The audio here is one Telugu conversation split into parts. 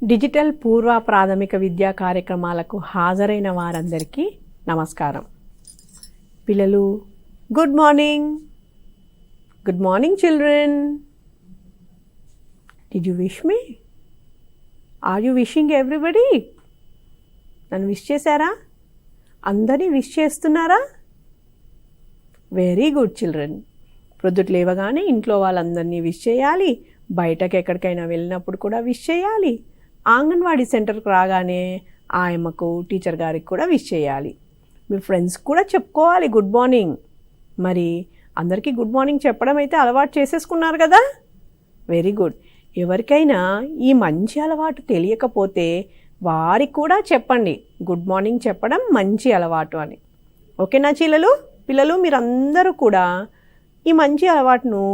డిజిటల్ పూర్వ ప్రాథమిక విద్యా కార్యక్రమాలకు హాజరైన వారందరికీ నమస్కారం. పిల్లలు, good morning. Good morning children. Did you wish me? Are you wishing everybody? నన్ను విష్ చేశారా? అందరినీ విష్ చేస్తున్నారా? Very good children. ప్రొద్దుట లేవగానే ఇంట్లో వాళ్ళందరినీ విష్ చేయాలి. బయటకు ఎక్కడికైనా వెళ్ళినప్పుడు కూడా విష్ చేయాలి. అంగన్వాడీ సెంటర్కి రాగానే ఆయమ్మకు, టీచర్ గారికి కూడా విష్ చేయాలి. మీ ఫ్రెండ్స్కి కూడా చెప్పుకోవాలి గుడ్ మార్నింగ్. మరి అందరికీ గుడ్ మార్నింగ్ చెప్పడం అయితే అలవాటు చేసేసుకున్నారు కదా. Very good. ఎవరికైనా ఈ మంచి అలవాటు తెలియకపోతే వారికి కూడా చెప్పండి, గుడ్ మార్నింగ్ చెప్పడం మంచి అలవాటు అని. ఓకేనా పిల్లలు మీరందరూ కూడా ఈ మంచి అలవాటును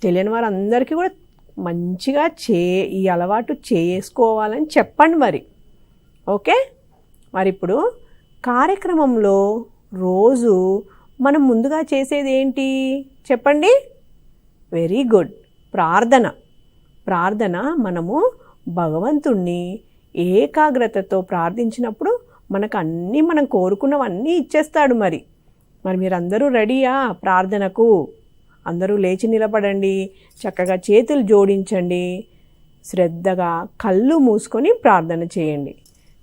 తెలియని వారందరికీ కూడా మంచిగా ఈ అలవాటు చేసుకోవాలని చెప్పండి మరి. ఓకే. మరి ఇప్పుడు కార్యక్రమంలో రోజు మనం ముందుగా చేసేది ఏంటి చెప్పండి? Very good. ప్రార్థన. మనము భగవంతుణ్ణి ఏకాగ్రతతో ప్రార్థించినప్పుడు మనకు మనం కోరుకున్నవన్నీ ఇచ్చేస్తాడు. మరి మీరందరూ రెడీయా ప్రార్థనకు? అందరూ లేచి నిలబడండి, చక్కగా చేతులు జోడించండి, శ్రద్ధగా కళ్ళు మూసుకొని ప్రార్థన చేయండి.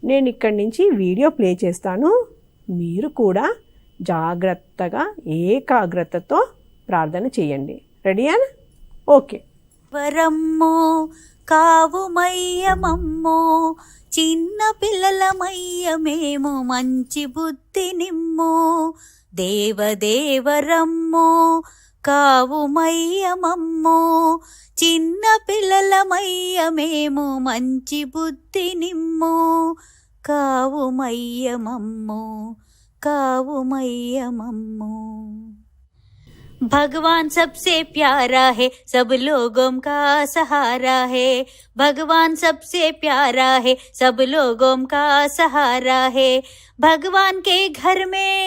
నేను ఇక్కడి నుంచి వీడియో ప్లే చేస్తాను. మీరు కూడా జాగ్రత్తగా ఏకాగ్రతతో ప్రార్థన చేయండి. రెడీయా? ఓకే. వరమ్మో కావుమయ్యమమ్మో, చిన్న పిల్లలమయ్య మేము మంచి బుద్ధి నిమ్మో, దేవదేవరమ్మో కావుమయ్యమమ్మో, చిన్న పిల్లలమయ్య మేము మంచి బుద్ధి నిమ్మో, కావుమయ్యమమ్మో. भगवान सबसे प्यारा है, सब लोगों का सहारा है। भगवान सबसे प्यारा है, सब लोगों का सहारा है। भगवान के घर में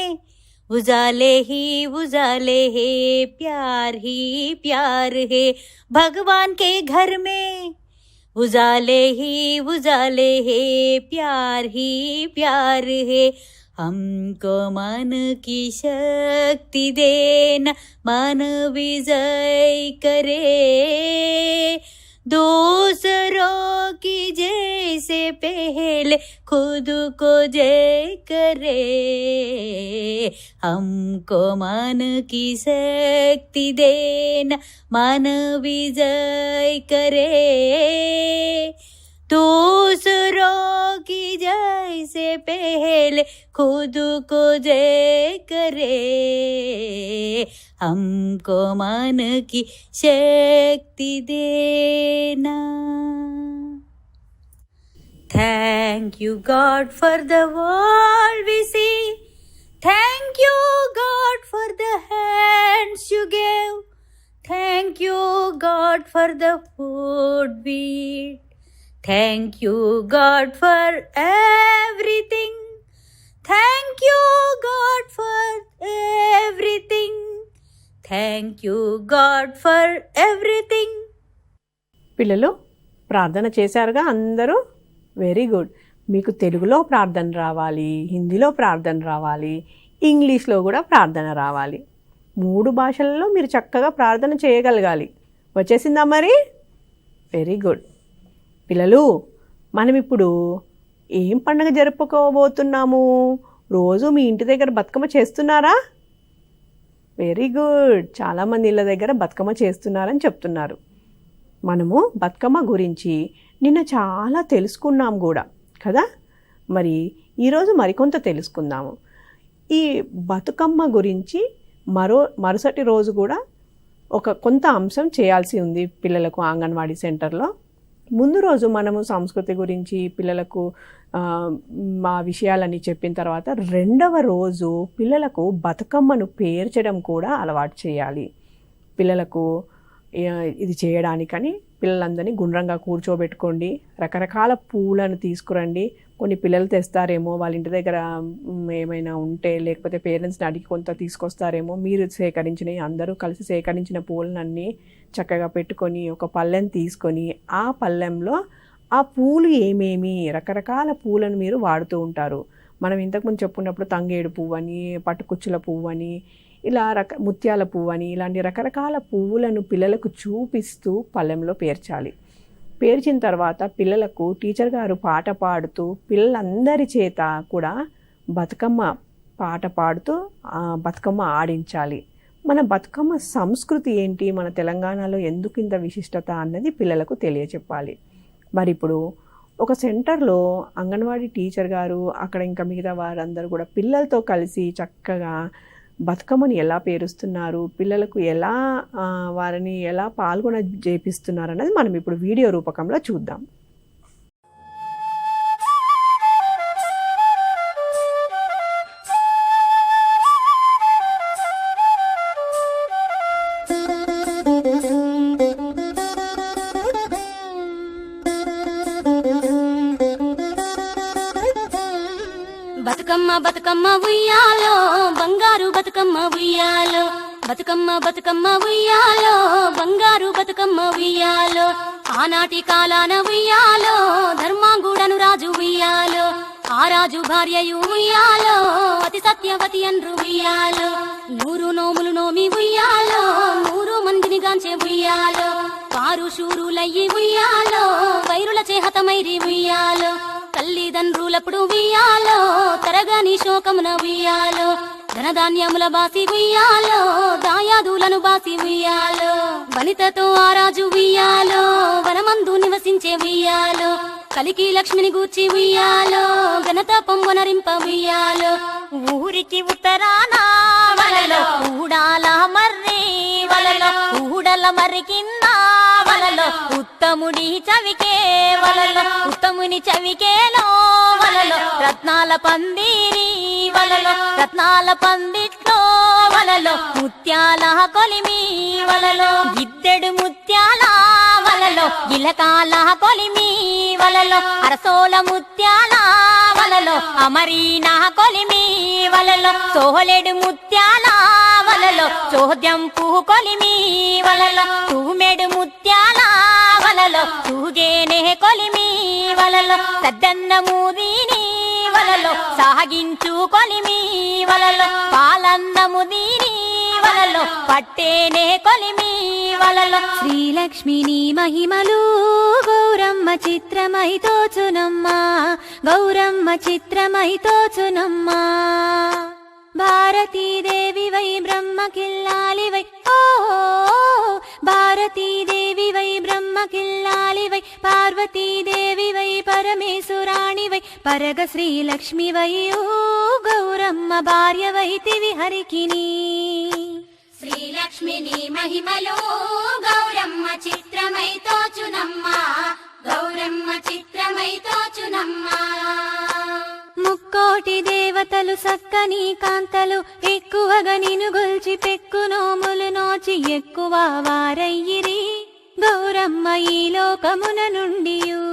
उजाले ही है, प्यार ही प्यार है। भगवान के घर में उजाले ही है, प्यार ही प्यार है। हमको मन की शक्ति देना, मन विजय करे, दूसरों की जैसे पहले खुद को जय करे। हमको मन की शक्ति देना, मन विजय करे, दूसरों की जैसे पहले खुद को जय करे। हमको मन की शक्ति देना। Thank you God for the world we see. Thank you God for the hands you gave. Thank you God for the food we eat. Thank you God for everything. Thank you God for everything. Thank you God for everything. పిల్లలు ప్రార్థన చేశారుగా అందరూ? Very good. మీకు తెలుగులో ప్రార్థన రావాలి, హిందీలో ప్రార్థన రావాలి, ఇంగ్లీష్లో కూడా ప్రార్థన రావాలి. 3 భాషలలో మీరు చక్కగా ప్రార్థన చేయగలగాలి. వచ్చేసిందా మరి? Very good. పిల్లలు, మనం ఇప్పుడు ఏం పండుగ జరుపుకోబోతున్నాము? రోజు మీ ఇంటి దగ్గర బతుకమ్మ చేస్తున్నారా? Very good. చాలామంది ఇళ్ళ దగ్గర బతుకమ్మ చేస్తున్నారని చెప్తున్నారు. మనము బతుకమ్మ గురించి నిన్న చాలా తెలుసుకున్నాం కూడా కదా. మరి ఈరోజు మరికొంత తెలుసుకుందాము. ఈ బతుకమ్మ గురించి మరుసటి రోజు కూడా కొంత అంశం చేయాల్సి ఉంది పిల్లలకు అంగన్వాడీ సెంటర్లో. ముందు రోజు మనము సంస్కృతి గురించి పిల్లలకు మా విషయాలని చెప్పిన తర్వాత 2వ రోజు పిల్లలకు బతుకమ్మను పేర్చడం కూడా అలవాటు చేయాలి. పిల్లలకు ఇది చేయడానికని పిల్లలందరినీ గుండ్రంగా కూర్చోబెట్టుకోండి. రకరకాల పూలను తీసుకురండి. కొన్ని పిల్లలు తెస్తారేమో, వాళ్ళ ఇంటి దగ్గర ఏమైనా ఉంటే, లేకపోతే పేరెంట్స్ని అడిగి కొంత తీసుకొస్తారేమో. మీరు అందరూ కలిసి సేకరించిన పూలనన్నీ చక్కగా పెట్టుకొని ఒక పళ్ళెం తీసుకొని ఆ పళ్ళెంలో ఆ పూలు ఏమేమి, రకరకాల పూలను మీరు వాడుతూ ఉంటారు. మనం ఇంతకుముందు చెప్పుకున్నప్పుడు తంగేడు పువ్వు అని, పట్టుకుచ్చుల పువ్వు అని, ఇలా ముత్యాల పువ్వు అని, ఇలాంటి రకరకాల పువ్వులను పిల్లలకు చూపిస్తూ పళ్ళెంలో పేర్చాలి. పేర్చిన తర్వాత పిల్లలకు టీచర్ గారు పాట పాడుతూ పిల్లలందరి చేత కూడా బతుకమ్మ పాట పాడుతూ బతుకమ్మ ఆడించాలి. మన బతుకమ్మ సంస్కృతి ఏంటి, మన తెలంగాణలో ఎందుకు ఇంత విశిష్టత అన్నది పిల్లలకు తెలియచెప్పాలి. మరి ఇప్పుడు ఒక సెంటర్లో అంగన్వాడీ టీచర్ గారు, అక్కడ ఇంకా మిగతా వారందరూ కూడా పిల్లలతో కలిసి చక్కగా బతుకమ్మని ఎలా పేరుస్తున్నారు, పిల్లలకు ఎలా వారిని ఎలా పాల్గొన చేపిస్తున్నారు అన్నది మనం ఇప్పుడు వీడియో రూపకంలో చూద్దాం. బతుకమ్మ బతుకమ్మ ఉయ్యాలో బంగారు బతుకమ్మ ఉయ్యాలో, బతుకమ్మ బతుకమ్మ ఉయ్యాలో బంగారు బతుకమ్మ ఉయ్యాలో, ఆనాటి కాలాన ఉయ్యాలో ధర్మాంగుడను రాజు ఉయ్యాలో, ఆ రాజు భార్యయు ఉయ్యాలో అతి సత్యవతి అన్రు ఉయ్యాలో, 100 నోములు నోమి ఉయ్యాలో 100 మందిని గాంచే ఉయ్యాలో, పారు శూరులయ్యి ఉయ్యాలో వైరుల చేహతమైరి ఉయ్యాలో, తల్లిదండ్రులప్పుడు ఉయ్యాలో తరగని శోకమున ఉయ్యాలో, ధనధాన్యముల బాసి ఉయ్యాలో దాయాదులను బాసి ఉయ్యాలో, వనితతో ఆ రాజు ఉయ్యాలో వనమందు నివసించే ఉయ్యాలో, కలికి లక్ష్మిని గూర్చి ఉయ్యాలో ఘనత పొంగనరింప ఉయ్యాలో, ఊరికి ఉత్తరాన వలలో ఊడాల మర్రి వలలో ఊడల మర్రి కింద వలలో ఉత్తముడి చవికే వలలో ఉత్తముని చవికేలో వలలో రత్నాల పందిరి వలలో రత్నాల పందిట్లో వలలో ముత్యాల కొలిమి వలలో గిద్దెడు ముత్యాల వలలో గిలకాల కొలిమి వలలో అరసోల ముత్యాల వలలో అమరీన కొలిమి వలలో సోహలేడు ముత్యాల వలలో చోద్యం పువ్వు కొలిమి వలలో తూమెడు ముత్యాల వలలో తూగేనే కొలిమి వలలో సద్దన్న మూదీని వలలో సాగించు కొలిమి వలలో పాలన్నము దీని వలలో పట్టేనే కొలిమి వలలో, శ్రీలక్ష్మిని మహిమలు గౌరమ్మ చిత్రమై తోచునమ్మా, గౌరమ్మ చిత్రమై తోచునమ్మా, భారతీదేవి వై బ్రహ్మ కిల్లాలి వై ఓ భారతీదేవి వై బ్రహ్మ కిల్లాలి వై, పార్వతీదేవి వై పరమేశ్వరాణి వై, పరగ శ్రీలక్ష్మి వై ఓ గౌరమ్మ భార్య వైతివి హరికిని, శ్రీలక్ష్మిని మహిమలు గౌరమ్మ చిత్రమై తోచునమ్మా, గౌరమ్మ చిత్రమై తోచునమ్మా, ముక్కోటి దేవతలు సక్కని కాంతలు ఎక్కువగా నిను గొల్చి పెక్కు నోములు నోచి ఎక్కువ వారయ్యిరి గౌరమ్మ ఈ లోకమున నుండియు,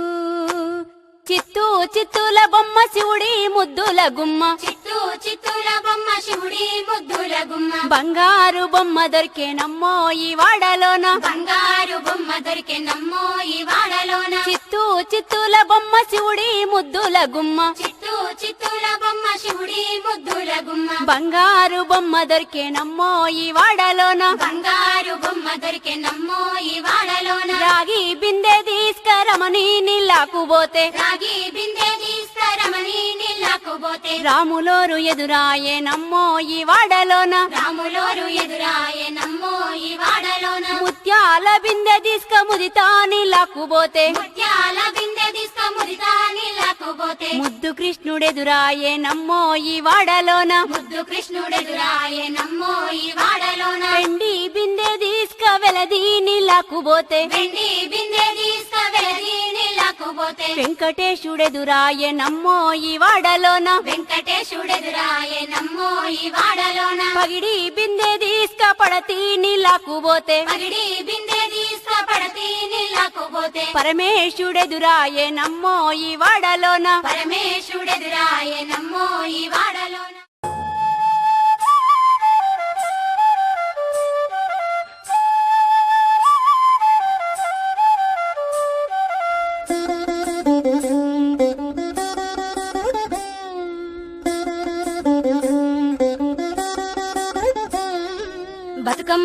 చిత్తూ చిత్తుల బొమ్మ శివుడి ముద్దుల గుమ్మ, చిత్తూ చిత్తుల బొమ్మ శివుడి ముద్దుల గుమ్మ, బంగారు బొమ్మ దొరికే నమ్మో ఈ వాడలోన, బంగారు బొమ్మ దొరికే నమ్మో ఈ వాడలోన, చిత్తూ చిత్తుల బొమ్మ శివుడి ముద్దుల గుమ్మ, చిత్తూ చిత్తుల బొమ్మ శివుడి ముద్దుల గుమ్మ, బంగారు బొమ్మ దొరికే నమ్మో ఈ వాడలోన, బంగారు బొమ్మ దొరికే నమ్మో ఈ వాడలోన, రాగి బిందె తీసుకరమని నీళ్ళకు పోతే, రాగి బిందె తీసుకరమని నీళ్ళకు పోతే, రాములోరు ఎదురాయే నమ్మో ఈ వాడలోన, రాములోరు ఎదురాయే నమ్మో ఈ వాడలోన, ముత్యాల బిందె తీసుక ముదితా నీళ్ళకు పోతే, ముత్యాల బిందె తీసుక ముదితా నీళ్ళకు పోతే, ముద్దు కృష్ణుడెదురాయే నమ్మో ఈ వాడలోన, ముద్దు కృష్ణుడెదురాయే నమ్మో ఈ వాడలోన, వెండి బిందె తీసుక వెలది నీళ్ళకు పోతే, వెండి బిందె తీసుక వెలది నీళ్ళకు పోతే, వెంకటేశుడెదురాయే నమ్మో ఈ వాడలోన, వెంకటేశుడెదురాయే నమ్మో ఈ వాడలోన, పగిడి బిందె తీసుక పడతి నీళ్ళకు పోతే, పగిడి బిందె తీసుక పడతి నీళ్ళకు పోతే, పరమేశుడెదురాయే నమ్మో ఈ వాడలోన, పరమేశుడెదురాయే నమ్మో ఈ వాడలోన.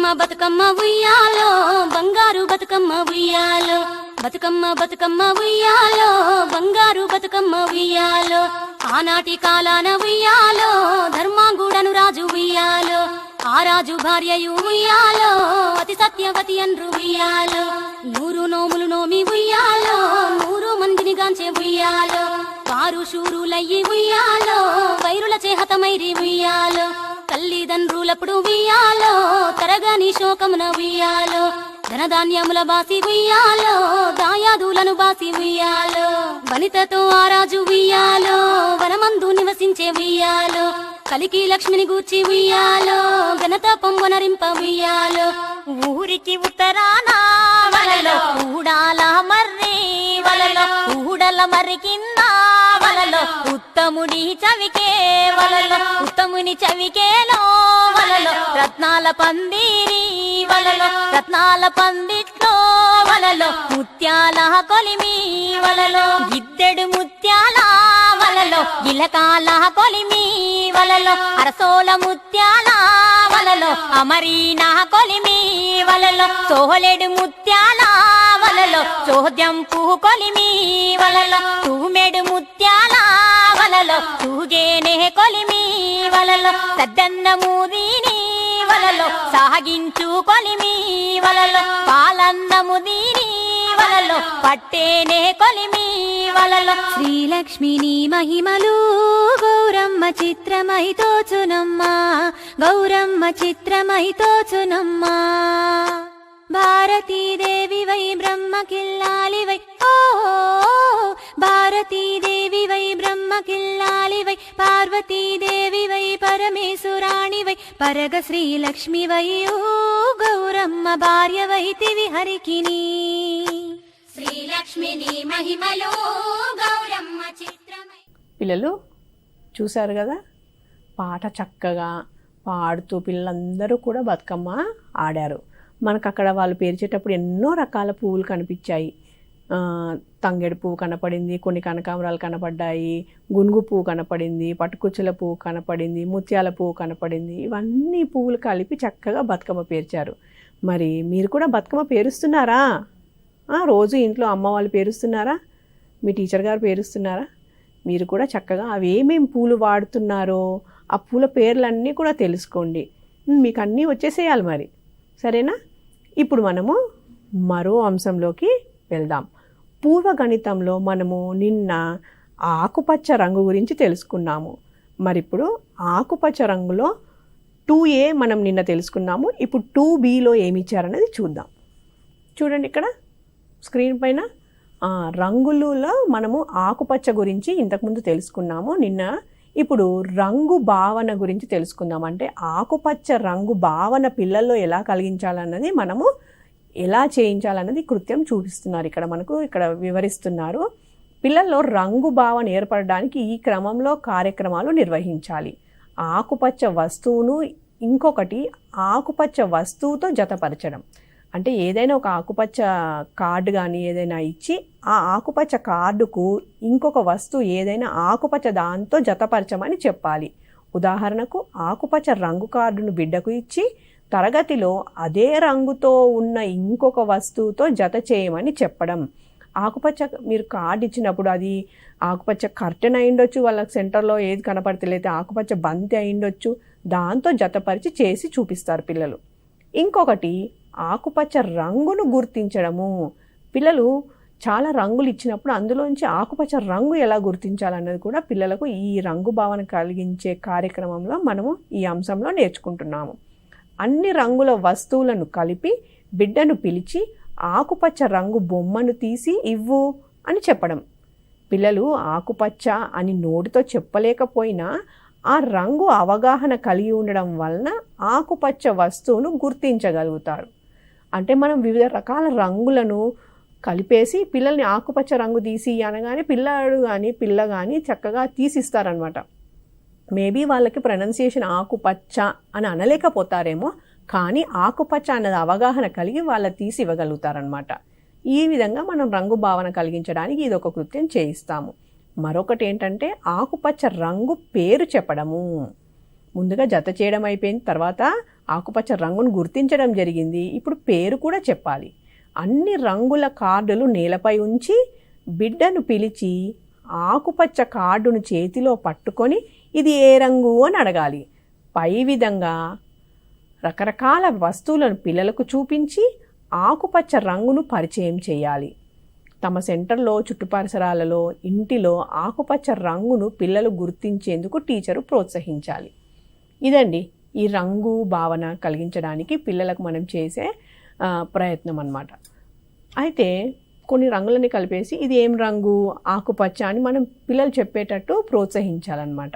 బతుకమ్మ బతుకమ్మ ఉయ్యాలో బంగారు బతుకమ్మ ఉయ్యాలో బతుకమ్మ బతుకమ్మ ఉయ్యాలో బంగారు బతుకమ్మ ఉయ్యాలో ఆనాటి కాలాన ఉయ్యాలో ధర్మాంగుడను రాజు ఉయ్యాలో ఆ రాజు భార్యయు ఉయ్యాలో అతి సత్యవతి అన్రు ఉయ్యాలో 100 నోములు నోమి ఉయ్యాలో 100 మందిని గాంచే ఉయ్యాలో వారు శూరులయ్యి ఉయ్యాలో వైరుల చేహతమైరి ఉయ్యాలో తల్లిదండ్రులప్పుడు ఉయ్యాలో తరగని శోకమున ఉయ్యాలో ధనధాన్యముల బాసి ఉయ్యాలో దాయాదులను బాసి ఉయ్యాలో వనితతో ఆ రాజు ఉయ్యాలో వనమందు నివసించే ఉయ్యాలో కలికి లక్ష్మిని గూర్చి ఉయ్యాలో ఘనత పొంగునరింప ఉయ్యాలో ఊరికి ఉత్తరాన వలలో ఊడాల మర్రి వలలో ఊడల మర్రి కింద వలలో ఉత్తముడి చవికే వలలో ఉత్తముని చవికేలో వలలో రత్నాల పందిరి వలలో రత్నాల పందిట్లో వలలో ముత్యాల కొలిమి వలలో గిద్దెడు ముత్యాల వలలో ఇలకాల కొలిమి వలలో అరసోల ముత్యాల వలలో అమరీనా కొలిమి వలలో సోహలేడు ముత్యాల వలలో చోద్యంపు కొలిమి వలలో తూమెడు ముత్యాల వలలో తూగేనే కొలిమి వలలో సద్దన్న మూదీని వలలో సాగించు కొలిమి వలలో పాలన్నము దీని వలలో పట్టేనే కొలిమి వలలో శ్రీలక్ష్మిని మహిమలు గౌరమ్మ చిత్రమై తోచునమ్మా గౌరమ్మ చిత్రమై తోచునమ్మా భారతీదేవి వై బ్రహ్మ కిల్లాలి వై ఓ భారతీదేవి వై బ్రహ్మ కిల్లాలి వై పార్వతీదేవి వై పరమేశ్వరాణి వై పరగ శ్రీలక్ష్మి వై ఓ గౌరమ్మ భార్య వైతివి హరికిని శ్రీలక్ష్మిని మహిమలో గౌరమ్మ చిత్రమై. పిల్లలు చూశారు కదా, పాట చక్కగా పాడుతూ పిల్లలందరూ కూడా బతుకమ్మ ఆడారు. మనకు అక్కడ వాళ్ళు పేర్చేటప్పుడు ఎన్నో రకాల పువ్వులు కనిపించాయి. తంగేడు పువ్వు కనపడింది, కొన్ని కనకాంబరాలు కనపడ్డాయి, గునుగు పువ్వు కనపడింది, పట్టుకుచ్చుల పువ్వు కనపడింది, ముత్యాల పువ్వు కనపడింది. ఇవన్నీ పువ్వులు కలిపి చక్కగా బతుకమ్మ పేర్చారు. మరి మీరు కూడా బతుకమ్మ పేరుస్తున్నారా? రోజు ఇంట్లో అమ్మ వాళ్ళు పేరుస్తున్నారా? మీ టీచర్ గారు పేరుస్తున్నారా? మీరు కూడా చక్కగా అవి ఏమేమి పూలు వాడుతున్నారో ఆ పూల పేర్లన్నీ కూడా తెలుసుకోండి. మీకు అన్నీ వచ్చేసేయాలి మరి, సరేనా? ఇప్పుడు మనము మరో అంశంలోకి వెళ్దాం. పూర్వగణితంలో మనము నిన్న ఆకుపచ్చ రంగు గురించి తెలుసుకున్నాము. మరి ఇప్పుడు ఆకుపచ్చ రంగులో 2A మనం నిన్న తెలుసుకున్నాము. ఇప్పుడు 2Bలో ఏమి ఇచ్చారనేది చూద్దాం. చూడండి ఇక్కడ స్క్రీన్ పైన రంగులలో మనము ఆకుపచ్చ గురించి ఇంతకుముందు తెలుసుకున్నాము నిన్న. ఇప్పుడు రంగు భావన గురించి తెలుసుకుందాం. అంటే ఆకుపచ్చ రంగు భావన పిల్లల్లో ఎలా కలిగించాలన్నది, మనము ఎలా చేయించాలన్నది కృత్యం చూపిస్తున్నారు ఇక్కడ మనకు, ఇక్కడ వివరిస్తున్నారు. పిల్లల్లో రంగు భావన ఏర్పడడానికి ఈ క్రమంలో కార్యక్రమాలు నిర్వహించాలి. ఆకుపచ్చ వస్తువును ఇంకొకటి ఆకుపచ్చ వస్తువుతో జతపరచడం. అంటే ఏదైనా ఒక ఆకుపచ్చ కార్డు కానీ ఏదైనా ఇచ్చి ఆ ఆకుపచ్చ కార్డుకు ఇంకొక వస్తువు ఏదైనా ఆకుపచ్చ దాంతో జతపరచమని చెప్పాలి. ఉదాహరణకు ఆకుపచ్చ రంగు కార్డును బిడ్డకు ఇచ్చి తరగతిలో అదే రంగుతో ఉన్న ఇంకొక వస్తువుతో జత చేయమని చెప్పడం. ఆకుపచ్చ మీరు కార్డు ఇచ్చినప్పుడు అది ఆకుపచ్చ కర్టెన్ అయిండొచ్చు, వాళ్ళకి సెంటర్లో ఏది కనపడతలేదు ఆకుపచ్చ బంతి అయిండొచ్చు, దాంతో జతపరిచి చేసి చూపిస్తారు పిల్లలు. ఇంకొకటి ఆకుపచ్చ రంగును గుర్తించడము. పిల్లలు చాలా రంగులు ఇచ్చినప్పుడు అందులోంచి ఆకుపచ్చ రంగు ఎలా గుర్తించాలన్నది కూడా పిల్లలకు ఈ రంగు భావన కలిగించే కార్యక్రమంలో మనము ఈ అంశంలో నేర్చుకుంటున్నాము. అన్ని రంగుల వస్తువులను కలిపి బిడ్డను పిలిచి ఆకుపచ్చ రంగు బొమ్మను తీసి ఇవ్వు అని చెప్పడం. పిల్లలు ఆకుపచ్చ అని నోటితో చెప్పలేకపోయినా ఆ రంగు అవగాహన కలిగి ఉండడం వలన ఆకుపచ్చ వస్తువును గుర్తించగలుగుతారు. అంటే మనం వివిధ రకాల రంగులను కలిపేసి పిల్లల్ని ఆకుపచ్చ రంగు తీసి అనగానే పిల్లాడు కానీ పిల్ల కానీ చక్కగా తీసిస్తారనమాట. మేబీ వాళ్ళకి ప్రొనౌన్సియేషన్ ఆకుపచ్చ అని అనలేకపోతారేమో, కానీ ఆకుపచ్చ అన్నది అవగాహన కలిగి వాళ్ళ తీసి ఇవ్వగలుగుతారనమాట. ఈ విధంగా మనం రంగు భావన కలిగించడానికి ఇది ఒక కృత్యం చేయిస్తాము. మరొకటి ఏంటంటే ఆకుపచ్చ రంగు పేరు చెప్పడము. ముందుగా జత చేయడం అయిపోయిన తర్వాత ఆకుపచ్చ రంగును గుర్తించడం జరిగింది. ఇప్పుడు పేరు కూడా చెప్పాలి. అన్ని రంగుల కార్డులు నేలపై ఉంచి బిడ్డను పిలిచి ఆకుపచ్చ కార్డును చేతిలో పట్టుకొని ఇది ఏ రంగు అని అడగాలి. పై విధంగా రకరకాల వస్తువులను పిల్లలకు చూపించి ఆకుపచ్చ రంగును పరిచయం చేయాలి. తమ సెంటర్లో, చుట్టుపరిసరాలలో, ఇంటిలో ఆకుపచ్చ రంగును పిల్లలు గుర్తించేందుకు టీచరు ప్రోత్సహించాలి. ఇదండి ఈ రంగు భావన కలిగించడానికి పిల్లలకు మనం చేసే ప్రయత్నం అన్నమాట. అయితే కొన్ని రంగులని కలిపేసి ఇది ఏం రంగు, ఆకుపచ్చ అని మనం పిల్లలు చెప్పేటట్టు ప్రోత్సహించాలన్నమాట.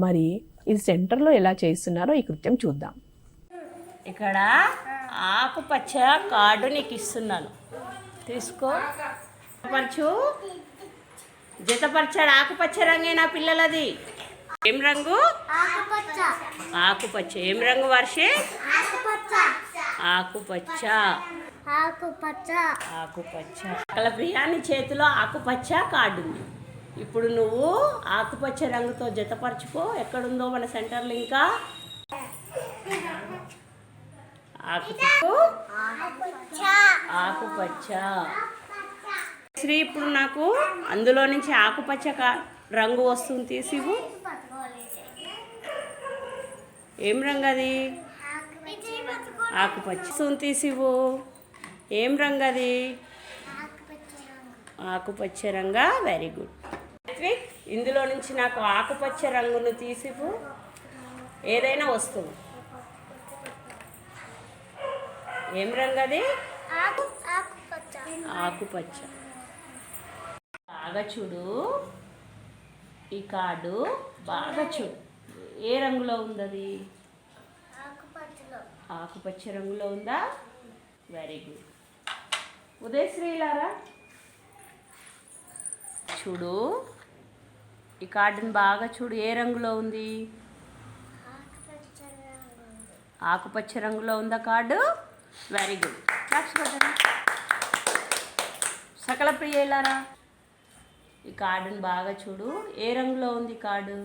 మరి ఇది సెంటర్లో ఎలా చేస్తున్నారో ఈ కృత్యం చూద్దాం. ఇక్కడ ఆకుపచ్చ కార్డు నీకు ఇస్తున్నాను, తీసుకో. పరచు, జతపరచాడు. ఆకుపచ్చ రంగేనా పిల్లలది? ఏం రంగు? ఆకుపచ్చ. ఏం రంగు వర్షే? ఆకుపచ్చ. ఆకుపచ్చ. అక్కడ ప్రియాని చేతిలో ఆకుపచ్చ కార్డు ఉంది. ఇప్పుడు నువ్వు ఆకుపచ్చ రంగుతో జతపరచుకో. ఎక్కడుందో మన సెంటర్లో ఇంకా ఆకుపచ్చ. శ్రీ, ఇప్పుడు నాకు అందులో నుంచి ఆకుపచ్చ రంగు వస్తుంది, తీసివు. ఏం రంగు అది? ఆకుపచ్చ. వస్తుంది, తీసివు. ఏం రంగు అది? ఆకుపచ్చ రంగా. Very good. ఇందులో నుంచి నాకు ఆకుపచ్చ రంగును తీసివు. ఏదైనా వస్తువు. ఏం రంగు అది? ఆకుపచ్చ. బాగా చూడు, ఈ కార్డు బాగా చూడు. ఏ రంగులో ఉంది అది? ఆకుపచ్చ రంగులో ఉందా? Very good. ఉదయశ్రీలారా చూడు, ఈ కార్డుని బాగా చూడు. ఏ రంగులో ఉంది? ఆకుపచ్చ రంగులో ఉందా కార్డు? Very good. సకల ప్రియులారా ఈ కార్డుని బాగా చూడు. ఏ రంగులో ఉంది కార్డు?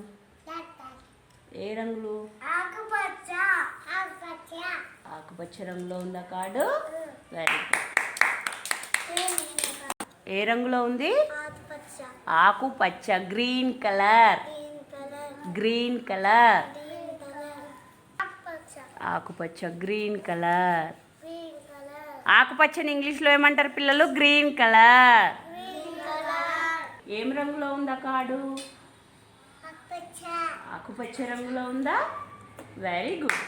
ఏ రంగులు? ఆకుపచ్చ రంగులో ఉందా కార్డు? Very good. ఏ రంగులో ఉంది? ఆకుపచ్చ. Green colour. Green colour. ఆకుపచ్చ, గ్రీన్ కలర్. ఆకుపచ్చని ఇంగ్లీష్లో ఏమంటారు పిల్లలు? Green colour. ఏం రంగులో ఉందా కార్డు? ఆకుపచ్చ రంగులో ఉందా? Very good.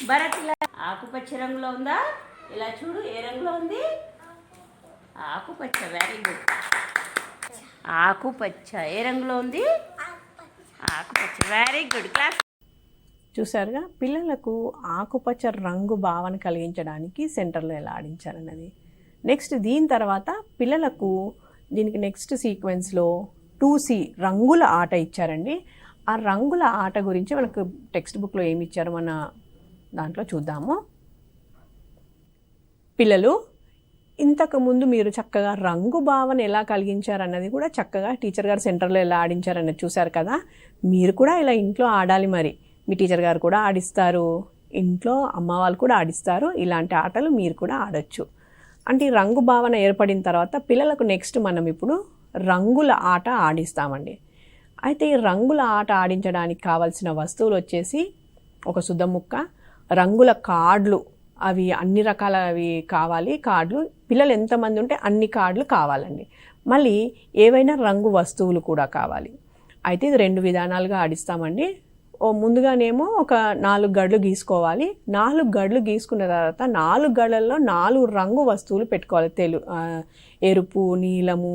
భరత్, ఇలా ఆకుపచ్చ రంగులో ఉందా? ఇలా చూడు. ఏ రంగులో ఉంది? ఆకుపచ్చ. Very good. ఆకుపచ్చ. ఏ రంగులో ఉంది? ఆకుపచ్చ. Very good. క్లాస్. చూసారుగా పిల్లలకు ఆకుపచ్చ రంగు భావన కలిగించడానికి సెంటర్లో ఎలా ఆడించాలన్నది. నెక్స్ట్ దీని తర్వాత పిల్లలకు దీనికి నెక్స్ట్ సీక్వెన్స్లో 2C రంగుల ఆట ఇచ్చారండి. ఆ రంగుల ఆట గురించి మనకు టెక్స్ట్ బుక్లో ఏమి ఇచ్చారో మన దాంట్లో చూద్దాము. పిల్లలు, ఇంతకుముందు మీరు చక్కగా రంగు భావన ఎలా కలిగించారన్నది కూడా చక్కగా టీచర్ గారు సెంటర్లో ఎలా ఆడించారన్నది చూశారు కదా. మీరు కూడా ఇలా ఇంట్లో ఆడాలి. మరి మీ టీచర్ గారు కూడా ఆడిస్తారు, ఇంట్లో అమ్మ వాళ్ళు కూడా ఆడిస్తారు. ఇలాంటి ఆటలు మీరు కూడా ఆడొచ్చు. అంటే ఈ రంగు భావన ఏర్పడిన తర్వాత పిల్లలకు నెక్స్ట్ మనం ఇప్పుడు రంగుల ఆట ఆడిస్తామండి. అయితే ఈ రంగుల ఆట ఆడించడానికి కావాల్సిన వస్తువులు వచ్చేసి ఒక సుద్ద ముక్క, రంగుల కార్డులు, అవి అన్ని రకాలవి కావాలి. కార్డులు పిల్లలు ఎంతమంది ఉంటే అన్ని కార్డులు కావాలండి. మళ్ళీ ఏవైనా రంగు వస్తువులు కూడా కావాలి. అయితే ఇది 2 విధానాలుగా ఆడిస్తామండి. ముందుగానేమో ఒక 4 గడ్లు గీసుకోవాలి. 4 గడ్లు గీసుకున్న తర్వాత 4 గడ్లల్లో 4 రంగు వస్తువులు పెట్టుకోవాలి. ఎరుపు, నీలము,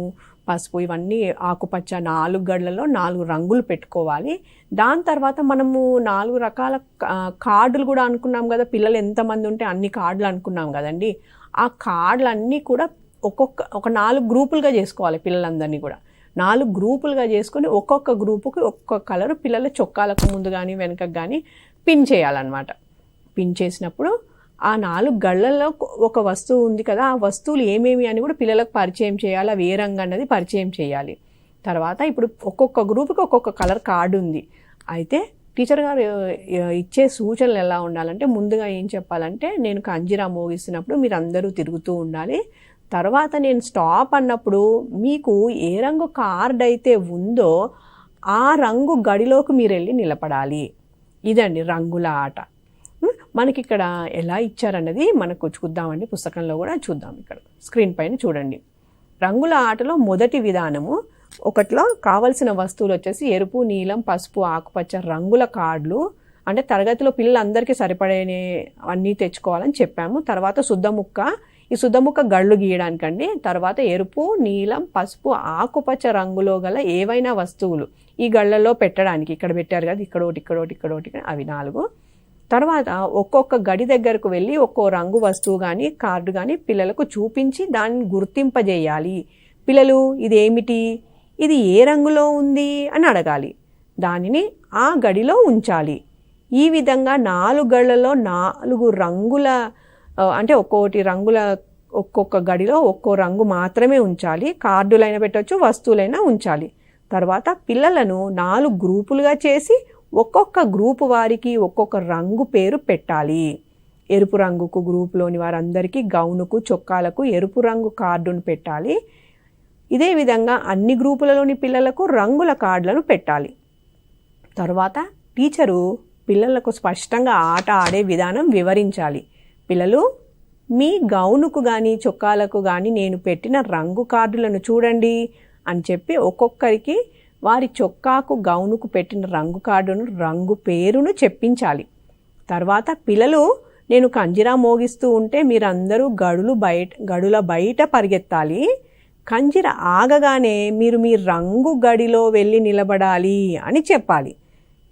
పసుపు, ఇవన్నీ ఆకుపచ్చ 4 గడ్లలో 4 రంగులు పెట్టుకోవాలి. దాని తర్వాత మనము 4 రకాల కార్డులు కూడా అనుకున్నాం కదా. పిల్లలు ఎంతమంది ఉంటే అన్ని కార్డులు అనుకున్నాం కదండి. ఆ కార్డులన్నీ కూడా ఒక 4 గ్రూపులుగా చేసుకోవాలి. పిల్లలందరినీ కూడా 4 గ్రూపులుగా చేసుకొని ఒక్కొక్క గ్రూపుకి ఒక్కొక్క కలరు పిల్లల చొక్కాలకు ముందు కానీ వెనకకు కానీ పిన్ చేయాలన్నమాట. పిన్ చేసినప్పుడు ఆ 4 గళ్ళల్లో ఒక వస్తువు ఉంది కదా, ఆ వస్తువులు ఏమేమి అని కూడా పిల్లలకు పరిచయం చేయాలి. అవి ఏ రంగు అన్నది పరిచయం చేయాలి. తర్వాత ఇప్పుడు ఒక్కొక్క గ్రూప్కి ఒక్కొక్క కలర్ కార్డు ఉంది. అయితే టీచర్ గారు ఇచ్చే సూచనలు ఎలా ఉండాలంటే, ముందుగా ఏం చెప్పాలంటే, నేను కంజిరా మోగిస్తున్నప్పుడు మీరు అందరూ తిరుగుతూ ఉండాలి. తర్వాత నేను స్టాప్ అన్నప్పుడు మీకు ఏ రంగు కార్డ్ అయితే ఉందో ఆ రంగు గడిలోకి మీరు వెళ్ళి నిలబడాలి. ఇదండి రంగుల ఆట. మనకి ఇక్కడ ఎలా ఇచ్చారన్నది మనకు చూద్దామండి, పుస్తకంలో కూడా చూద్దాం. ఇక్కడ స్క్రీన్ పైన చూడండి. రంగుల ఆటలో మొదటి విధానము, ఒకటిలో కావలసిన వస్తువులు వచ్చేసి ఎరుపు, నీలం, పసుపు, ఆకుపచ్చ రంగుల కార్డులు. అంటే తరగతిలో పిల్లలందరికీ సరిపడే అన్నీ తెచ్చుకోవాలని చెప్పాము. తర్వాత శుద్ధముక్క, ఈ శుద్ధముక్క గళ్ళు గీయడానికండి. తర్వాత ఎరుపు, నీలం, పసుపు, ఆకుపచ్చ రంగులో గల ఏవైనా వస్తువులు ఈ గళ్ళల్లో పెట్టడానికి. ఇక్కడ పెట్టారు కదా, ఇక్కడోటి ఇక్కడోటి ఇక్కడోటి, అవి 4. తర్వాత ఒక్కొక్క గడి దగ్గరకు వెళ్ళి ఒక్కో రంగు వస్తువు కానీ కార్డు కానీ పిల్లలకు చూపించి దాన్ని గుర్తింపజేయాలి. పిల్లలు ఇదేమిటి, ఇది ఏ రంగులో ఉంది అని అడగాలి. దానిని ఆ గడిలో ఉంచాలి. ఈ విధంగా 4 గళ్ళలో 4 రంగుల, అంటే ఒక్కొక్క గడిలో ఒక్కో రంగు మాత్రమే ఉంచాలి. కార్డులైనా పెట్టవచ్చు, వస్తువులైనా ఉంచాలి. తర్వాత పిల్లలను 4 గ్రూపులుగా చేసి ఒక్కొక్క గ్రూపు వారికి ఒక్కొక్క రంగు పేరు పెట్టాలి. ఎరుపు రంగుకు గ్రూపులోని వారందరికీ గౌనుకు, చొక్కాలకు ఎరుపు రంగు కార్డును పెట్టాలి. ఇదే విధంగా అన్ని గ్రూపులలోని పిల్లలకు రంగుల కార్డులను పెట్టాలి. తర్వాత టీచరు పిల్లలకు స్పష్టంగా ఆట ఆడే విధానం వివరించాలి. పిల్లలు, మీ గౌనుకు కానీ చొక్కాలకు కానీ నేను పెట్టిన రంగు కార్డులను చూడండి అని చెప్పి ఒక్కొక్కరికి వారి చొక్కాకు, గౌనుకు పెట్టిన రంగు కార్డును, రంగు పేరును చెప్పించాలి. తర్వాత పిల్లలు, నేను కంజిరా మోగిస్తూ ఉంటే మీరందరూ గడుల బయట పరిగెత్తాలి. కంజిర ఆగగానే మీరు మీ రంగు గడిలో వెళ్ళి నిలబడాలి అని చెప్పాలి.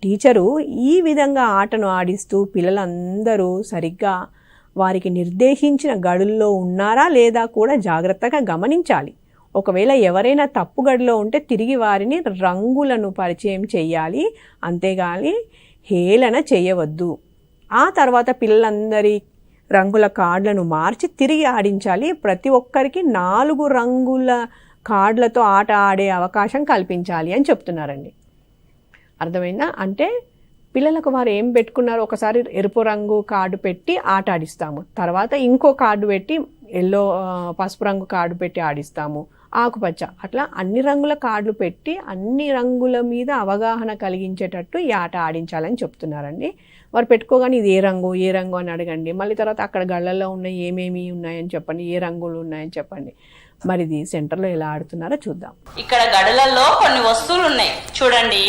టీచరు ఈ విధంగా ఆటను ఆడిస్తూ పిల్లలందరూ సరిగ్గా వారికి నిర్దేశించిన గడుల్లో ఉన్నారా లేదా కూడా జాగ్రత్తగా గమనించాలి. ఒకవేళ ఎవరైనా తప్పు గడిలో ఉంటే తిరిగి వారిని రంగులను పరిచయం చేయాలి, అంతేగాని హేళన చేయవద్దు. ఆ తర్వాత పిల్లలందరి రంగుల కార్డులను మార్చి తిరిగి ఆడించాలి. ప్రతి ఒక్కరికి 4 రంగుల కార్డులతో ఆట ఆడే అవకాశం కల్పించాలి అని చెప్తున్నారండి. అర్థమైందా? అంటే పిల్లలకు వారు ఏం పెట్టుకున్నారో, ఒకసారి ఎరుపు రంగు కార్డు పెట్టి ఆట ఆడిస్తాము, తర్వాత ఇంకో కార్డు పెట్టి పసుపు రంగు కార్డు పెట్టి ఆడిస్తాము, ఆకుపచ్చ, అట్లా అన్ని రంగుల కార్డులు పెట్టి అన్ని రంగుల మీద అవగాహన కలిగించేటట్టు ఈ ఆట ఆడించాలని చెప్తున్నారండి. వారు పెట్టుకోగానే ఇది ఏ రంగు అని అడగండి. మళ్ళీ తర్వాత అక్కడ గళ్ళల్లో ఉన్నాయి ఏమేమి ఉన్నాయని చెప్పండి, ఏ రంగులు ఉన్నాయని చెప్పండి. మరి ఇది సెంటర్లో ఎలా ఆడుతున్నారో చూద్దాం. ఇక్కడ గడులలో కొన్ని వస్తువులు ఉన్నాయి చూడండి.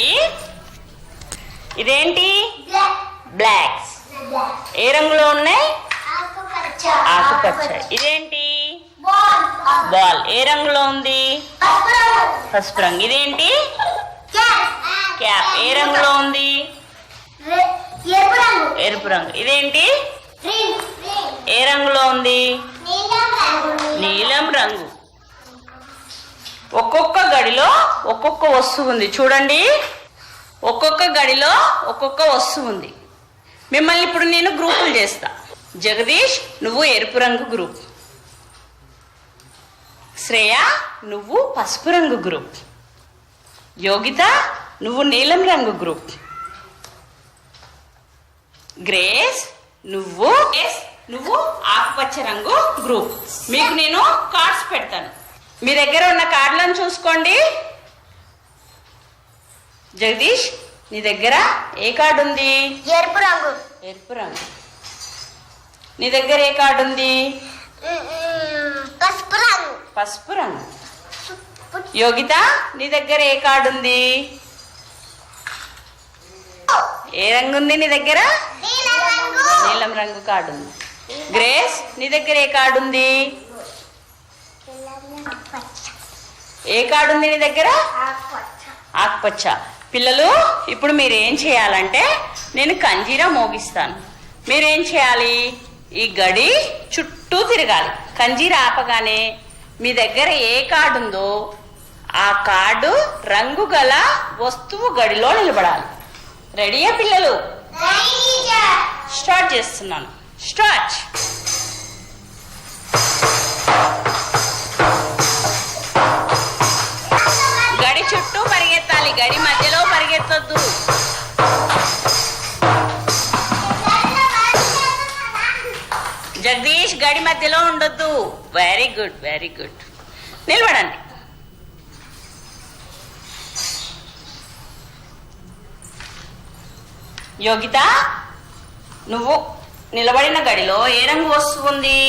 ఇదేంటి? బ్లాక్స్. ఏ రంగులో ఉన్నాయి? ఆకుపచ్చ. ఇదేంటి? బాల్. ఏ రంగులో ఉంది? పసుపు రంగు. ఇదేంటి? క్యాప్. ఏ రంగులో ఉంది? ఎరుపు రంగు. ఇదేంటి? ఏ రంగులో ఉంది? నీలం రంగు. ఒక్కొక్క గడిలో ఒక్కొక్క వస్తువు ఉంది చూడండి. ఒక్కొక్క గడిలో ఒక్కొక్క వస్తువు ఉంది. మిమ్మల్ని ఇప్పుడు నేను గ్రూపులు చేస్తా. జగదీష్, నువ్వు ఎరుపు రంగు గ్రూప్. శ్రేయ, నువ్వు పసుపు రంగు గ్రూప్. యోగిత, నువ్వు నీలం రంగు గ్రూప్. గ్రేస్, నువ్వు ఆకుపచ్చ రంగు గ్రూప్. మీకు నేను కార్డ్స్ పెడతాను. మీ దగ్గర ఉన్న కార్డులను చూసుకోండి. జగదీష్, నీ దగ్గర ఏ కార్డు ఉంది? ఎరుపు రంగు. ఎరుపు రంగు. నీ దగ్గర ఏ కార్డు ఉంది? పసుపు రంగు. పసుపు రంగు. యోగిత, నీ దగ్గర ఏ కార్డు ఉంది? ఏ రంగు ఉంది నీ దగ్గర? నీలం రంగు కార్డు ఉంది. గ్రేస్, నీ దగ్గర ఏ కార్డు ఉంది? ఏ కార్డు ఉంది నీ దగ్గర? ఆకుపచ్చ. పిల్లలు, ఇప్పుడు మీరు ఏం చేయాలంటే, నేను కంజీరా మోగిస్తాను. మీరేం చేయాలి? ఈ గడి చుట్టూ తిరగాలి. కంజీరా ఆపగానే మీ దగ్గర ఏ కార్డు ఉందో ఆ కార్డు రంగు గల వస్తువు గడిలో నిలబడాలి. రెడీయా పిల్లలు? స్టార్ట్ చేస్తున్నాను. స్టార్ట్. గడి చుట్టూ పరిగెత్తాలి, గడి మధ్యలో పరిగెత్తొద్దు. మధ్యలో ఉండొద్దు. Very good, very good. నిలబడండి. యోగిత, నువ్వు నిలబడిన గడిలో ఏ రంగు వస్తువు ఉంది?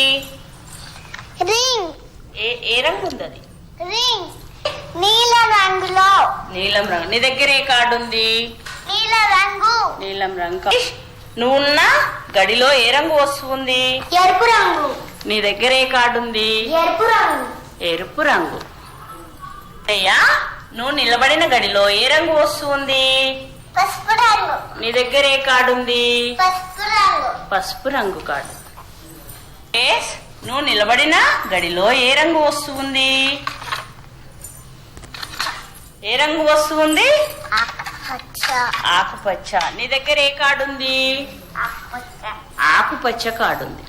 రింగ్. ఏ రంగు ఉంది అది? రింగ్ నీలం రంగులో. నీలం రంగు. నీ దగ్గర ఏ కార్డు ఉంది? నీలం రంగు. నీలం రంగు. నువ్వున్న గడిలో ఏ రంగు వస్తువు ఉంది? ఎరుపు రంగు. నీ దగ్గర ఏ కార్డు ఉంది? ఎరుపు రంగు. ఎరుపు రంగు. అయ్యా, నువ్వు నిలబడిన గడిలో ఏ రంగు వస్తువు ఉంది? పసుపు రంగు. నీ దగ్గర ఏ కార్డు ఉంది? పసుపు రంగు. పసుపు రంగు కార్డు. నువ్వు నిలబడిన గడిలో ఏ రంగు వస్తువు ఉంది? ఏ రంగు వస్తువు ఉంది? ఆకుపచ్చ. ఆకుపచ్చ. నీ దగ్గర ఏ కార్డు ఉంది? ఆకుపచ్చ. ఆకుపచ్చ కార్డు ఉంది.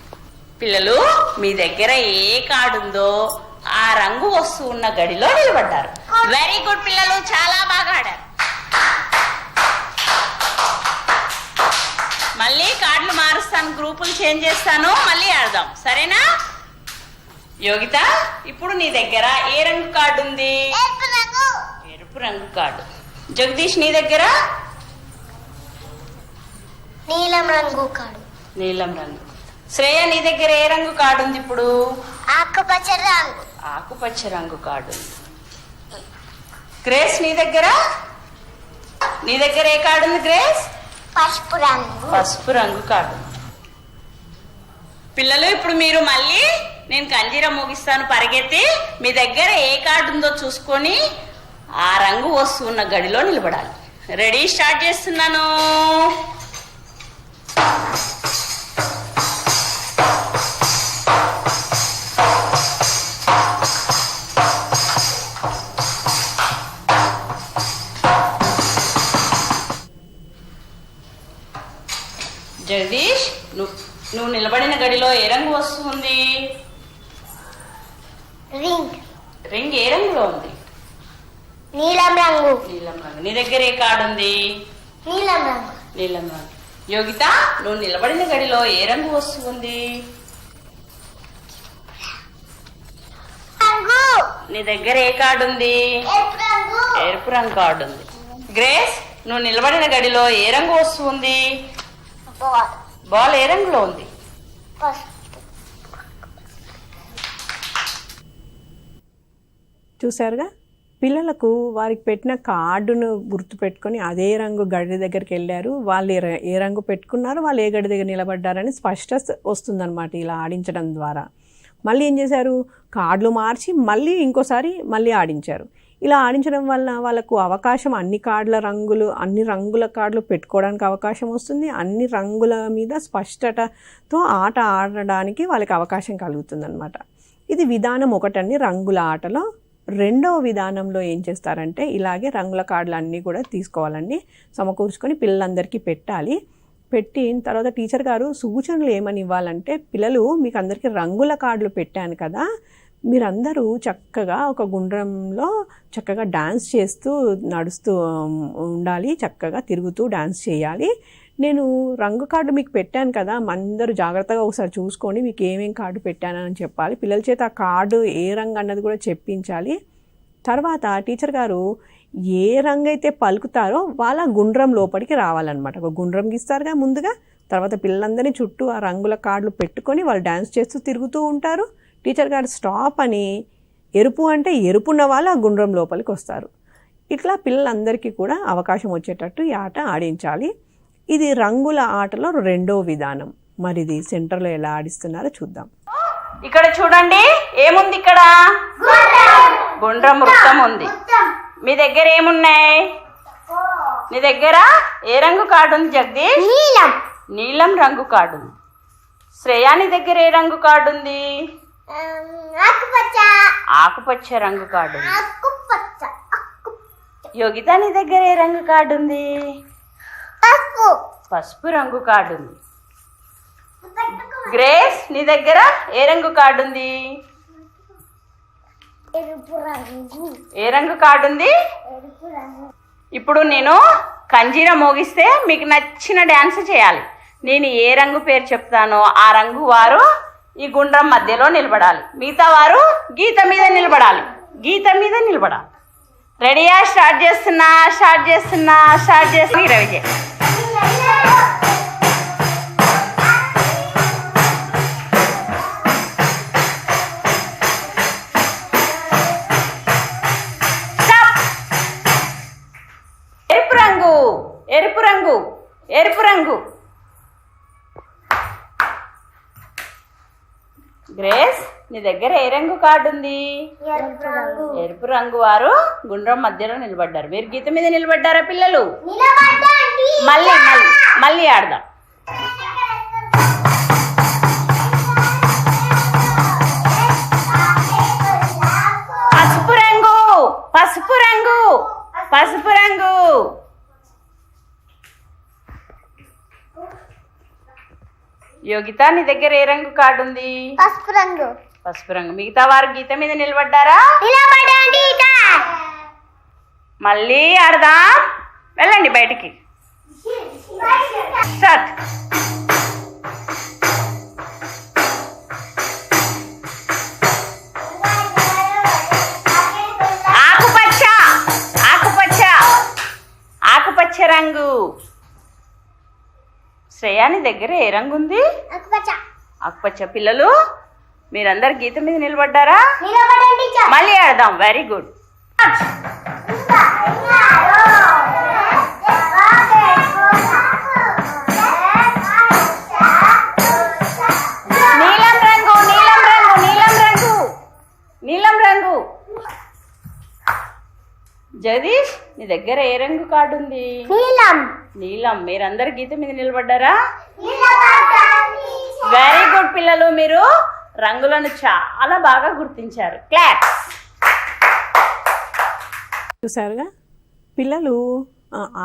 పిల్లలు, మీ దగ్గర ఏ కార్డు ఉందో ఆ రంగు వస్తువు ఉన్న గడిలో నిలబడ్డారు. వెరీ గుడ్ పిల్లలు, చాలా బాగా ఆడారు. మళ్ళీ కార్డులు మారుస్తాను, గ్రూపులు చేంజ్ చేస్తాను, మళ్ళీ ఆడదాం, సరేనా? యోగిత, ఇప్పుడు నీ దగ్గర ఏ రంగు కార్డు ఉంది? ఎరుపు రంగు. ఎరుపు రంగు కార్డు. జగదీష్, నీ దగ్గర? నీలం రంగు కార్డు. నీలం రంగు. శ్రేయ, నీ దగ్గర ఏ రంగు కార్డు ఉంది ఇప్పుడు? ఆకుపచ్చ రంగు. ఆకుపచ్చ రంగు కార్డు ఉంది. గ్రేస్, నీ దగ్గర? నీ దగ్గర ఏ కార్డు ఉంది గ్రేస్? పసుపు రంగు. పసుపు రంగు కార్డు. పిల్లలు, ఇప్పుడు మీరు మళ్ళీ నేను కంజీరా మోగిస్తాను, పరిగెత్తి మీ దగ్గర ఏ కార్డు ఉందో చూసుకొని ఆ రంగు వస్తున్న గడిలో నిలబడాలి. రెడీ, స్టార్ట్ చేస్తున్నాను. జగదీష్, నువ్వు నిలబడిన గడిలో ఏ రంగు వస్తుంది? రింగ్. రింగ్ ఏ రంగులో ఉంది? నీలం రంగు. నీలం రంగు. నీ దగ్గర ఏ కార్డు ఉంది? నీలం రంగు. నీలం రంగు. యోగిత, నువ్వు నిలబడిన గడిలో ఏ రంగు వస్తుంది? రంగు. నీ దగ్గర ఏ కార్డు ఉంది? ఎరుపు రంగు. ఎరుపు రంగు కార్డు ఉంది. గ్రేస్, నువ్వు నిలబడిన గడిలో ఏ రంగు వస్తుంది? బాల్. బాల్ ఏ రంగులో ఉంది? పసుపు. చూసారుగా, పిల్లలకు వారికి పెట్టిన కార్డును గుర్తుపెట్టుకొని అదే రంగు గడి దగ్గరికి వెళ్ళారు. వాళ్ళు ఏ రంగు పెట్టుకున్నారు, వాళ్ళు ఏ గడి దగ్గర నిలబడ్డారని స్పష్టత వస్తుందన్నమాట ఇలా ఆడించడం ద్వారా. మళ్ళీ ఏం చేశారు, కార్డులు మార్చి మళ్ళీ ఇంకోసారి మళ్ళీ ఆడించారు. ఇలా ఆడించడం వల్ల వాళ్ళకు అవకాశం అన్ని రంగుల కార్డులు పెట్టుకోవడానికి అవకాశం వస్తుంది. అన్ని రంగుల మీద స్పష్టతతో ఆట ఆడడానికి వాళ్ళకి అవకాశం కలుగుతుందన్నమాట. ఇది విధానం ఒకటండి రంగుల ఆటలో. రెండవ విధానంలో ఏం చేస్తారంటే ఇలాగే రంగుల కార్డులు అన్నీ కూడా తీసుకోవాలండి, సమకూర్చుకొని పిల్లలందరికీ పెట్టాలి. పెట్టిన తర్వాత టీచర్ గారు సూచనలు ఏమని ఇవ్వాలంటే, పిల్లలు మీకు అందరికీ రంగుల కార్డులు పెట్టాను కదా, మీరందరూ చక్కగా ఒక గుండ్రంలో చక్కగా డాన్స్ చేస్తూ నడుస్తూ ఉండాలి, చక్కగా తిరుగుతూ డాన్స్ చేయాలి. నేను రంగు కార్డు మీకు పెట్టాను కదా, అందరూ జాగ్రత్తగా ఒకసారి చూసుకొని మీకు ఏమేం కార్డు పెట్టానని చెప్పాలి. పిల్లల చేత ఆ కార్డు ఏ రంగు అన్నది కూడా చెప్పించాలి. తర్వాత టీచర్ గారు ఏ రంగు అయితే పలుకుతారో వాళ్ళ గుండ్రం లోపలికి రావాలన్నమాట. ఒక గుండ్రం గీస్తారుగా ముందుగా, తర్వాత పిల్లలందరినీ చుట్టూ ఆ రంగుల కార్డులు పెట్టుకొని వాళ్ళు డ్యాన్స్ చేస్తూ తిరుగుతూ ఉంటారు. టీచర్ గారు స్టాప్ అని, ఎరుపు అంటే ఎరుపున్న వాళ్ళు ఆ గుండ్రం లోపలికి వస్తారు. ఇట్లా పిల్లలందరికీ కూడా అవకాశం వచ్చేటట్టు ఈ ఆట ఆడించాలి. ఇది రంగుల ఆటలో రెండో విధానం. మరి ఇది సెంటర్లో ఎలా ఆడిస్తున్నారో చూద్దాం. ఇక్కడ చూడండి, ఏముంది ఇక్కడ? గుండ్రం వృత్తం ఉంది. మీ దగ్గర ఏమున్నాయి? నీ దగ్గర ఏ రంగు కార్డు ఉంది జగదీష్? నీలం. నీలం రంగు కార్డు ఉంది. శ్రేయా, నీ దగ్గర ఏ రంగు కార్డు ఉంది? ఆకుపచ్చ. ఆకుపచ్చ రంగు కార్డు ఉంది. ఆకుపచ్చ. యోగిత, నీ దగ్గర ఏ రంగు కార్డు ఉంది? పసుపు. పసుపు రంగు కార్డు ఉంది. గ్రేస్, నీ దగ్గర ఏ రంగు కార్డు ఉంది? ఎరుపు రంగు. ఏ రంగు కార్డు ఉంది? ఎరుపు రంగు. ఇప్పుడు నేను కంజీరా మోగిస్తే మీకు నచ్చిన డ్యాన్స్ చేయాలి. నేను ఏ రంగు పేరు చెప్తానో ఆ రంగు వారు ఈ గుండ్రం మధ్యలో నిలబడాలి. మిగతా వారు గీత మీద నిలబడాలి. గీత మీద నిలబడాలి. రెడీయా? స్టార్ట్ చేసి రవి చేయి. ఎరుపు రంగు. గ్రేస్, నీ దగ్గర ఏ రంగు కార్డు ఉంది? ఎరుపు రంగు వారు గుండ్రం మధ్యలో నిలబడ్డారు. మీరు గీత మీద నిలబడ్డారా పిల్లలు? మళ్ళీ ఆడదాం. పసుపు రంగు. యోగిత, నీ దగ్గర ఏ రంగు కార్డు ఉంది? పసుపు రంగు. మిగతా వారు గీత మీద నిలబడ్డారా? మళ్ళీ ఆడదాం. వెళ్ళండి బయటికి. స్టార్ట్. ఆకుపచ్చ రంగు. శ్రేయాని దగ్గర ఏ రంగు ఉంది? ఆకుపచ్చ. పిల్లలు, మీరందరు గీత మీద నిలబడ్డారా? మళ్ళీ ఆడదాం. Very good. నీలం రంగు. జగదీష్, నీ దగ్గర ఏ రంగు కార్డు ఉంది? నీలం. మీరందరు గీత మీద నిలబడ్డారా? వెరీ గుడ్ పిల్లలు, మీరు రంగులను చాలా బాగా గుర్తించారు. క్లాప్స్. చూసారుగా, పిల్లలు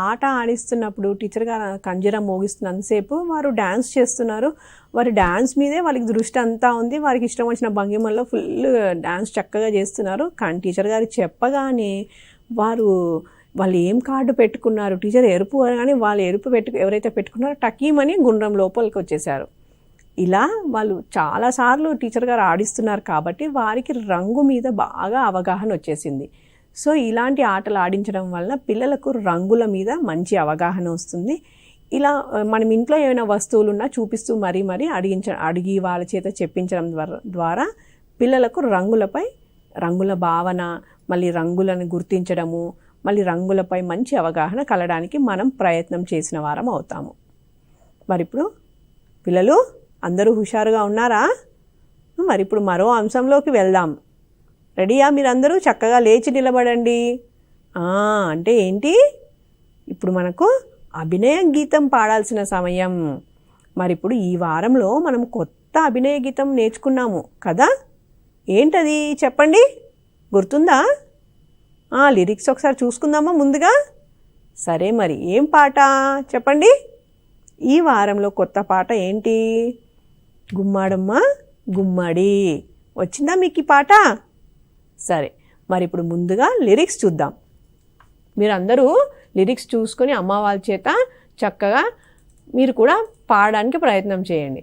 ఆట ఆడిస్తున్నప్పుడు టీచర్ గారు కంజర మోగిస్తున్నంతసేపు వారు డ్యాన్స్ చేస్తున్నారు. వారి డ్యాన్స్ మీదే వాళ్ళకి దృష్టి అంతా ఉంది. వారికి ఇష్టం వచ్చిన భంగిమల్లో ఫుల్ డ్యాన్స్ చక్కగా చేస్తున్నారు. కానీ టీచర్ గారు చెప్పగానే వాళ్ళు ఏం కార్డు పెట్టుకున్నారు, టీచర్ ఎరుపు కానీ వాళ్ళు ఎవరైతే పెట్టుకున్నారో టకీమని గుండ్రం లోపలికి వచ్చేసారు. ఇలా వాళ్ళు చాలాసార్లు టీచర్ గారు ఆడిస్తున్నారు కాబట్టి వారికి రంగు మీద బాగా అవగాహన వచ్చేసింది. సో ఇలాంటి ఆటలు ఆడించడం వల్ల పిల్లలకు రంగుల మీద మంచి అవగాహన వస్తుంది. ఇలా మనం ఇంట్లో ఏమైనా వస్తువులు ఉన్నా చూపిస్తూ మరీ అడిగి వాళ్ళ చేత చెప్పించడం ద్వారా పిల్లలకు రంగుల భావన, మళ్ళీ రంగులను గుర్తించడము, మళ్ళీ రంగులపై మంచి అవగాహన కలగడానికి మనం ప్రయత్నం చేసిన వారం అవుతాము. మరి ఇప్పుడు పిల్లలు అందరూ హుషారుగా ఉన్నారా? మరి ఇప్పుడు మరో అంశంలోకి వెళ్దాం. రెడీయా? మీరందరూ చక్కగా లేచి నిలబడండి. అంటే ఏంటి? ఇప్పుడు మనకు అభినయ గీతం పాడాల్సిన సమయం. మరి ఇప్పుడు ఈ వారంలో మనం కొత్త అభినయ గీతం నేర్చుకున్నాము కదా? ఏంటది చెప్పండి, గుర్తుందా? లిరిక్స్ ఒకసారి చూసుకుందామా ముందుగా? సరే, మరి ఏం పాట చెప్పండి? ఈ వారంలో కొత్త పాట ఏంటి? గుమ్మాడమ్మ గుమ్మడి. వచ్చిందా మీకు ఈ పాట? సరే, మరి ఇప్పుడు ముందుగా లిరిక్స్ చూద్దాం. మీరందరూ లిరిక్స్ చూసుకొని అమ్మ వాళ్ళ చేత చక్కగా మీరు కూడా పాడడానికి ప్రయత్నం చేయండి.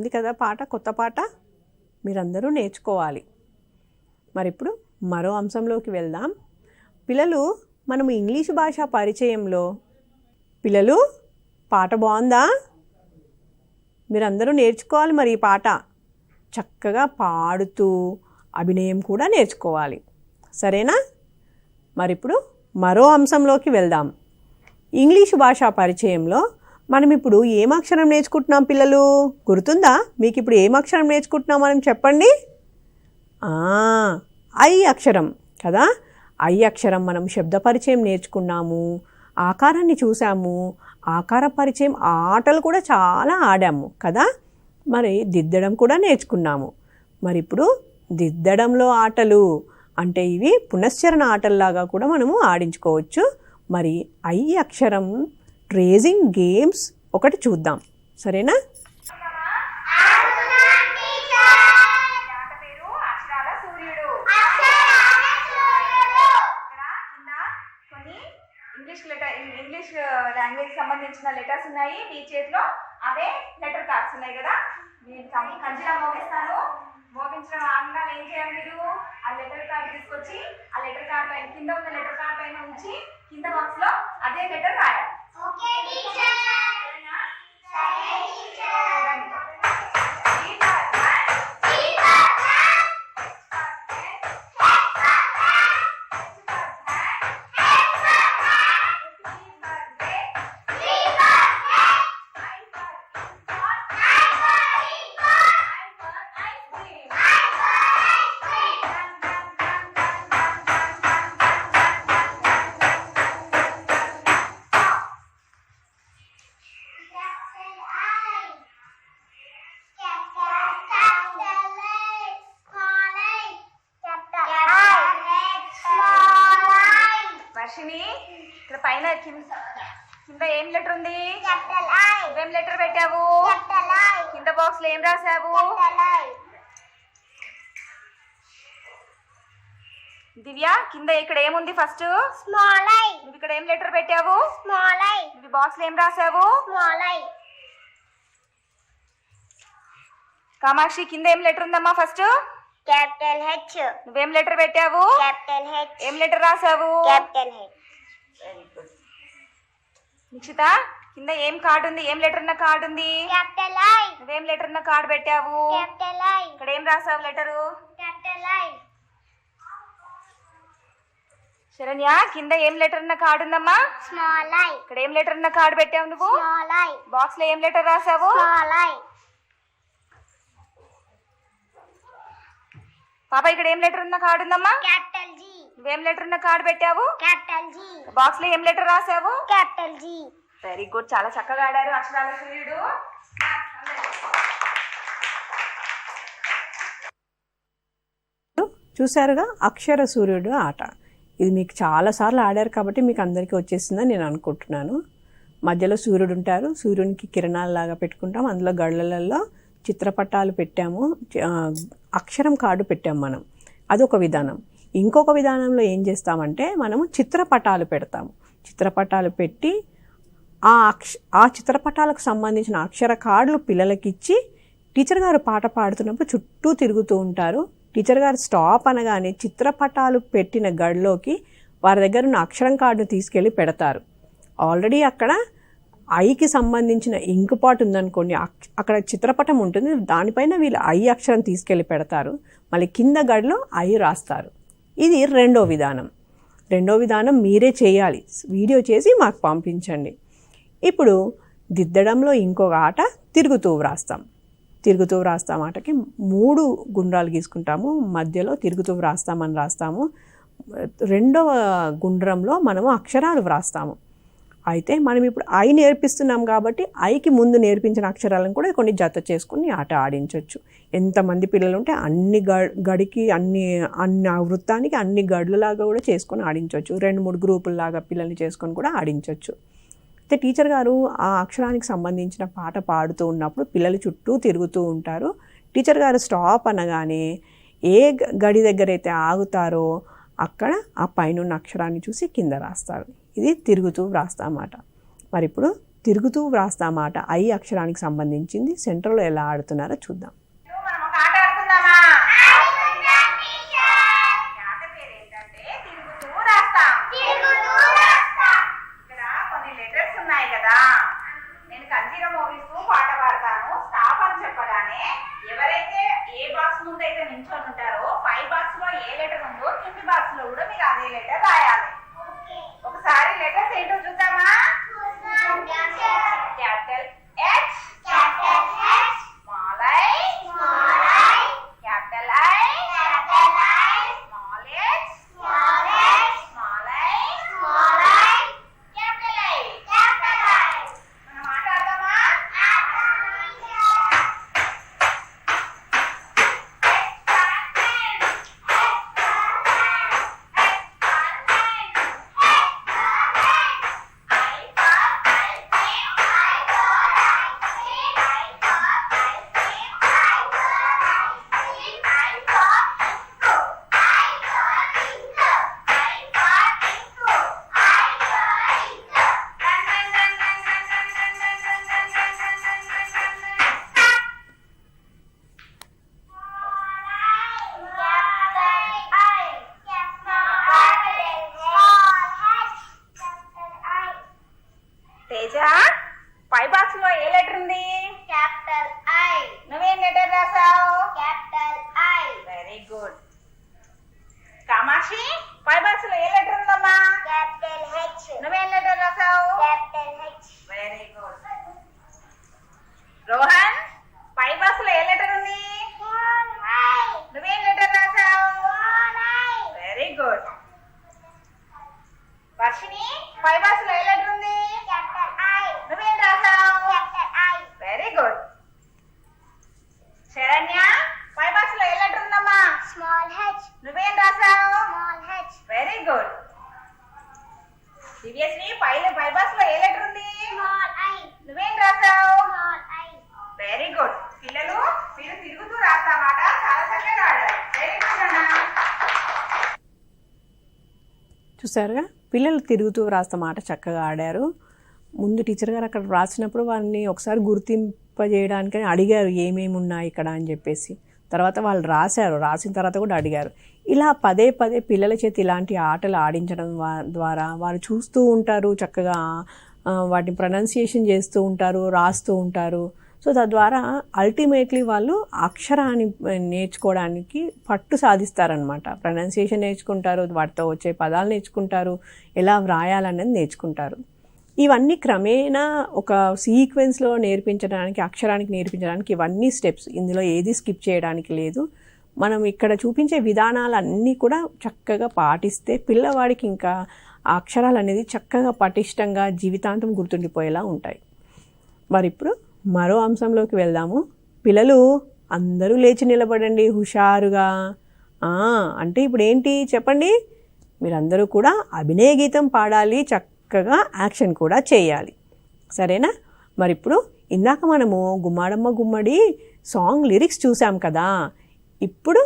బాగుంది కదా పాట, కొత్త పాట మీరందరూ నేర్చుకోవాలి. మరి ఇప్పుడు మరో అంశంలోకి వెళ్దాం. పిల్లలు, మనము ఇంగ్లీష్ భాష పరిచయంలో పిల్లలు పాట బాగుందా? మీరందరూ నేర్చుకోవాలి. మరి ఈ పాట చక్కగా పాడుతూ అభినయం కూడా నేర్చుకోవాలి, సరేనా? మరి ఇప్పుడు మరో అంశంలోకి వెళ్దాం. ఇంగ్లీష్ భాషా పరిచయంలో మనం ఇప్పుడు ఏం అక్షరం నేర్చుకుంటున్నాం పిల్లలు? గుర్తుందా మీకు? ఇప్పుడు ఏం అక్షరం నేర్చుకుంటున్నాం మనం చెప్పండి. ఐ అక్షరం కదా. ఐ అక్షరం మనం శబ్ద పరిచయం నేర్చుకున్నాము, ఆకారాన్ని చూసాము, ఆకార పరిచయం ఆటలు కూడా చాలా ఆడాము కదా. మరి దిద్దడం కూడా నేర్చుకున్నాము. మరి ఇప్పుడు దిద్దడంలో ఆటలు అంటే ఇవి పునశ్చరణ ఆటల్లాగా కూడా మనము ఆడించుకోవచ్చు. మరి ఐ అక్షరం ట్రేసింగ్ గేమ్స్ ఒకటి చూద్దాం, సరేనా? ఇంగ్లీష్ లాంగ్వేజ్ సంబంధించిన లెటర్స్ ఉన్నాయి మీ చేతిలో. అవే లెటర్ కార్డ్స్ ఉన్నాయి కదా. నేను కంచిలా మోగిస్తాను. మోగించడం ఆనంగా ఏం చేయాలి? మీరు ఆ లెటర్ కార్డ్ తీసుకొచ్చి ఆ లెటర్ కార్డ్ పైన, కింద ఉన్న లెటర్ కార్డ్ పైన ఉంచి కింద బాక్స్ లో అదే లెటర్ రాయాలి. వర్షిని, ఇక్కడ పైన కింద ఏం లెటర్ ఉంది? ఏం లెటర్ పెట్టావు? కింద బాక్స్ లో ఏం రాసావు? దివ్య, కింద ఇక్కడ ఏముంది? First small I. నువ్వు ఇక్కడ ఏం లెటర్ పెట్టావు? Small I. నువ్వు బాక్స్ లో ఏం రాసావు? Small I. కామాక్షి, కింద ఏం లెటర్ ఉందమ్మా? First capital H. నువ్వేం లెటర్ పెట్టావు? Capital H. ఏం లెటర్ రాసావు? Capital H. Very good. Nikshitha, కింద ఏం కార్డు ఉంది? ఏం లెటర్ ఉన్న కార్డు ఉంది? Capital I. నువ్వేం లెటర్ ఉన్న కార్డు పెట్టావు? Capital I. ఇక్కడ ఏం రాసావు లెటరు? Capital I. శరణ్య, కింద ఏం లెటర్ ఉన్న కార్డు ఉందమ్మా? Small I. ఇక్కడ ఏం లెటర్ ఉన్న కార్డు పెట్టావు నువ్వు? Small I. బాక్స్ లో ఏం లెటర్ రాసావు? Small I. పాప, ఇక్కడ ఏం లెటర్ ఉన్న కార్డు ఉందమ్మా? Capital G. నువ్వేం లెటర్ ఉన్న కార్డు పెట్టావు? Capital G. బాక్స్ లో ఏం లెటర్ రాసావు? Capital G. వెరీ గుడ్, చాలా చక్కగా ఆడారు అక్షరాల సూర్యుడు. చూసారుగా అక్షర సూర్యుడు ఆట. ఇది మీకు చాలాసార్లు ఆడారు కాబట్టి మీకు అందరికీ వచ్చేసిందని నేను అనుకుంటున్నాను. మధ్యలో సూర్యుడు ఉంటారు, సూర్యునికి కిరణాలలాగా పెట్టుకుంటాం, అందులో గళ్ళలలో చిత్రపటాలు పెట్టాము, అక్షరం కార్డు పెట్టాము మనం. అదొక విధానం. ఇంకొక విధానంలో ఏం చేస్తామంటే మనము చిత్రపటాలు పెడతాము. చిత్రపటాలు పెట్టి ఆ చిత్రపటాలకు సంబంధించిన అక్షర కార్డులు పిల్లలకి ఇచ్చి టీచర్ గారు పాట పాడుతున్నప్పుడు చుట్టూ తిరుగుతూ ఉంటారు. టీచర్ గారు స్టాప్ అనగానే చిత్రపటాలు పెట్టిన గడిలోకి వారి దగ్గర ఉన్న అక్షరం కార్డును తీసుకెళ్ళి పెడతారు. ఆల్రెడీ అక్కడ ఐకి సంబంధించిన ఇంకు పాట్ ఉందనుకోండి, అక్కడ చిత్రపటం ఉంటుంది, దానిపైన వీళ్ళు ఐ అక్షరం తీసుకెళ్ళి పెడతారు, మళ్ళీ కింద గడిలో ఐ రాస్తారు. ఇది రెండో విధానం. రెండో విధానం మీరే చేయాలి, వీడియో చేసి మాకు పంపించండి. ఇప్పుడు దిద్దడంలో ఇంకొక ఆట తిరుగుతూ వ్రాస్తాం. తిరుగుతూ వ్రాస్తాం ఆటకి 3 గుండ్రాలు గీసుకుంటాము, మధ్యలో తిరుగుతూ వ్రాస్తామని రాస్తాము. రెండవ గుండ్రంలో మనము అక్షరాలు వ్రాస్తాము. అయితే మనం ఇప్పుడు ఐ నేర్పిస్తున్నాం కాబట్టి ఐకి ముందు నేర్పించిన అక్షరాలను కూడా కొన్ని జత చేసుకుని ఆట ఆడించవచ్చు. ఎంతమంది పిల్లలు ఉంటే అన్ని గడికి అన్ని వృత్తానికి అన్ని గడులలాగా కూడా చేసుకొని ఆడించవచ్చు. 2-3 గ్రూపుల్లాగా పిల్లల్ని చేసుకొని కూడా ఆడించవచ్చు. అయితే టీచర్ గారు ఆ అక్షరానికి సంబంధించిన పాట పాడుతూ ఉన్నప్పుడు పిల్లలు చుట్టూ తిరుగుతూ ఉంటారు. టీచర్ గారు స్టాప్ అనగానే ఏ గడి దగ్గర అయితే ఆగుతారో అక్కడ ఆ పైన ఉన్న అక్షరాన్ని చూసి కింద రాస్తారు. ఇది తిరుగుతూ వ్రాస్తామాట. మరి ఇప్పుడు తిరుగుతూ వ్రాస్తామాట ఐ అక్షరానికి సంబంధించింది. సెంటర్లో ఎలా ఆడుతున్నారో చూద్దాం. మనం ఒక ఆట ఆడుకుందామా? ఆట పేరు ఏంటంటే తిరుగుతూ రాస్తాం. ఇక్కడ కొన్ని లెటర్స్ ఉన్నాయి కదా, నేను కంజీర మోగిస్తూ పాట పాడతాను. స్టాప్ అని చెప్పగానే ఎవరైతే ఏ బాక్స్ ముందు అయితే నించొని ఉంటారో పై బాక్స్ లో ఏ లెటర్ ఉందో కింది బాక్స్ లో కూడా మీరు అదే లెటర్ రాయాలి. ఒకసారి లెటర్స్ ఏంటో చూద్దామా? Capital H, small I, capital I, small H, small I, capital I. మనం మాట్లాడదామా? తేజ, పై బాక్స్ లో ఏ లెటర్ ఉంది? నువ్వేం లెటర్ రాసావు? Very good. కామాక్షి, పై బాక్స్ లో ఏ లెటర్ ఉందమ్మా? నువ్వేం లెటర్ రాసావు? Very good. రోహన్, పై బాక్స్ లో ఏ లెటర్ ఉంది? నువ్వేం లెటర్ రాసావు? Very good. వర్షిని, పై బాక్స్ లో ఏ లెటర్ ఉంది? నువ్వేం రాసావు? Very good. శరణ్య, పై బాక్స్ లో ఏ లెటర్ ఉందమ్మా? నువ్వేం రాసావు? Very good. దివ్యశ్రీ, పై బాక్స్ లో ఏ లెటర్ ఉంది? నువ్వేం రాసావు? Very good. పిల్లలు, మీరు తిరుగుతూ రాస్తామాట చాలా చక్కగా ఆడారు. వెరీ గుడ్ అన్న. చూసారుగా, పిల్లలు తిరుగుతూ వ్రాస్తామాట చక్కగా ఆడారు. ముందు టీచర్ గారు అక్కడ వ్రాసినప్పుడు వారిని ఒకసారి గుర్తింపజేయడానికి అడిగారు ఏమేమి ఉన్నాయి ఇక్కడ అని చెప్పేసి. తర్వాత వాళ్ళు రాసిన తర్వాత కూడా అడిగారు. ఇలా పదే పదే పిల్లల చేతి ఇలాంటి ఆటలు ఆడించడం ద్వారా వారు చూస్తూ ఉంటారు, చక్కగా వాటిని ప్రొనౌన్సియేషన్ చేస్తూ ఉంటారు, రాస్తూ ఉంటారు. సో తద్వారా అల్టిమేట్లీ వాళ్ళు అక్షరాన్ని నేర్చుకోవడానికి పట్టు సాధిస్తారనమాట. ప్రొనౌన్సియేషన్ నేర్చుకుంటారు, వాటితో వచ్చే పదాలు నేర్చుకుంటారు, ఎలా వ్రాయాలనేది నేర్చుకుంటారు. ఇవన్నీ క్రమేణా ఒక సీక్వెన్స్లో నేర్పించడానికి, అక్షరానికి నేర్పించడానికి ఇవన్నీ స్టెప్స్. ఇందులో ఏది స్కిప్ చేయడానికి లేదు. మనం ఇక్కడ చూపించే విధానాలన్నీ కూడా చక్కగా పాటిస్తే పిల్లవాడికి ఇంకా ఆ అక్షరాలు అనేది చక్కగా పటిష్టంగా జీవితాంతం గుర్తుండిపోయేలా ఉంటాయి. మరి ఇప్పుడు మరో అంశంలోకి వెళ్దాము. పిల్లలు అందరూ లేచి నిలబడండి హుషారుగా. అంటే ఇప్పుడు ఏంటి చెప్పండి? మీరందరూ కూడా అభినయ గీతం పాడాలి, చక్కగా యాక్షన్ కూడా చేయాలి. సరేనా? మరి ఇప్పుడు ఇందాక మనము గుమ్మాడమ్మ గుమ్మడి సాంగ్ లిరిక్స్ చూసాం కదా, ఇప్పుడు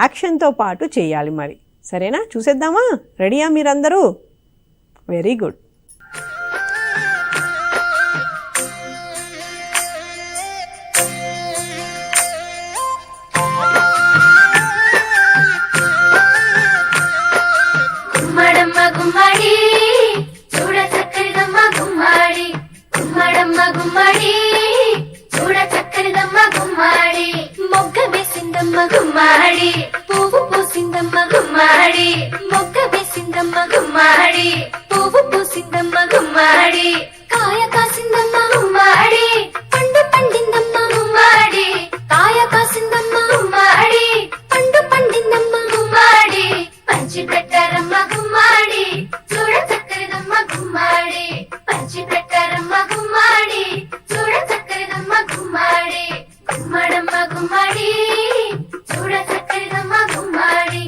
యాక్షన్తో పాటు చేయాలి. మరి సరేనా? చూసేద్దామా? రెడీయా మీరందరూ? Very good. గుమ్మడమ్మ గుమ్మడి చూడ చక్కరిదమ్మ గుమ్మడి, గుమ్మడమ్మ గుమ్మడి చూడ చక్కరిదమ్మ గుమ్మడి, మొగ్గ వేసిందమ్మ గుమ్మడి, పువ్వు పూసిందమ్మ గుమ్మడి, మొగ్గ వేసిందమ్మ గుమ్మడి, పువ్వు పూసిందమ్మ గుమ్మడి, కాయ కాసిందమ్మ గుమ్మడి, పండు పండిందమ్మ గుమ్మడి, కాయ కాసిందమ్మ గుమ్మడి, పండు పండిందమ్మ గుమ్మడి, పంచి పెట్టారమ్మ గుమ్మడి చూడ చక్కరిదమ్మ గుమ్మడి, పంచి పెట్టారమ్మ గుమ్మడి చూడ చక్కరిదమ్మ గుమ్మడి, గుమ్మడమ్మ గుమ్మడి చూడ చక్కరిదమ్మ గుమ్మడి.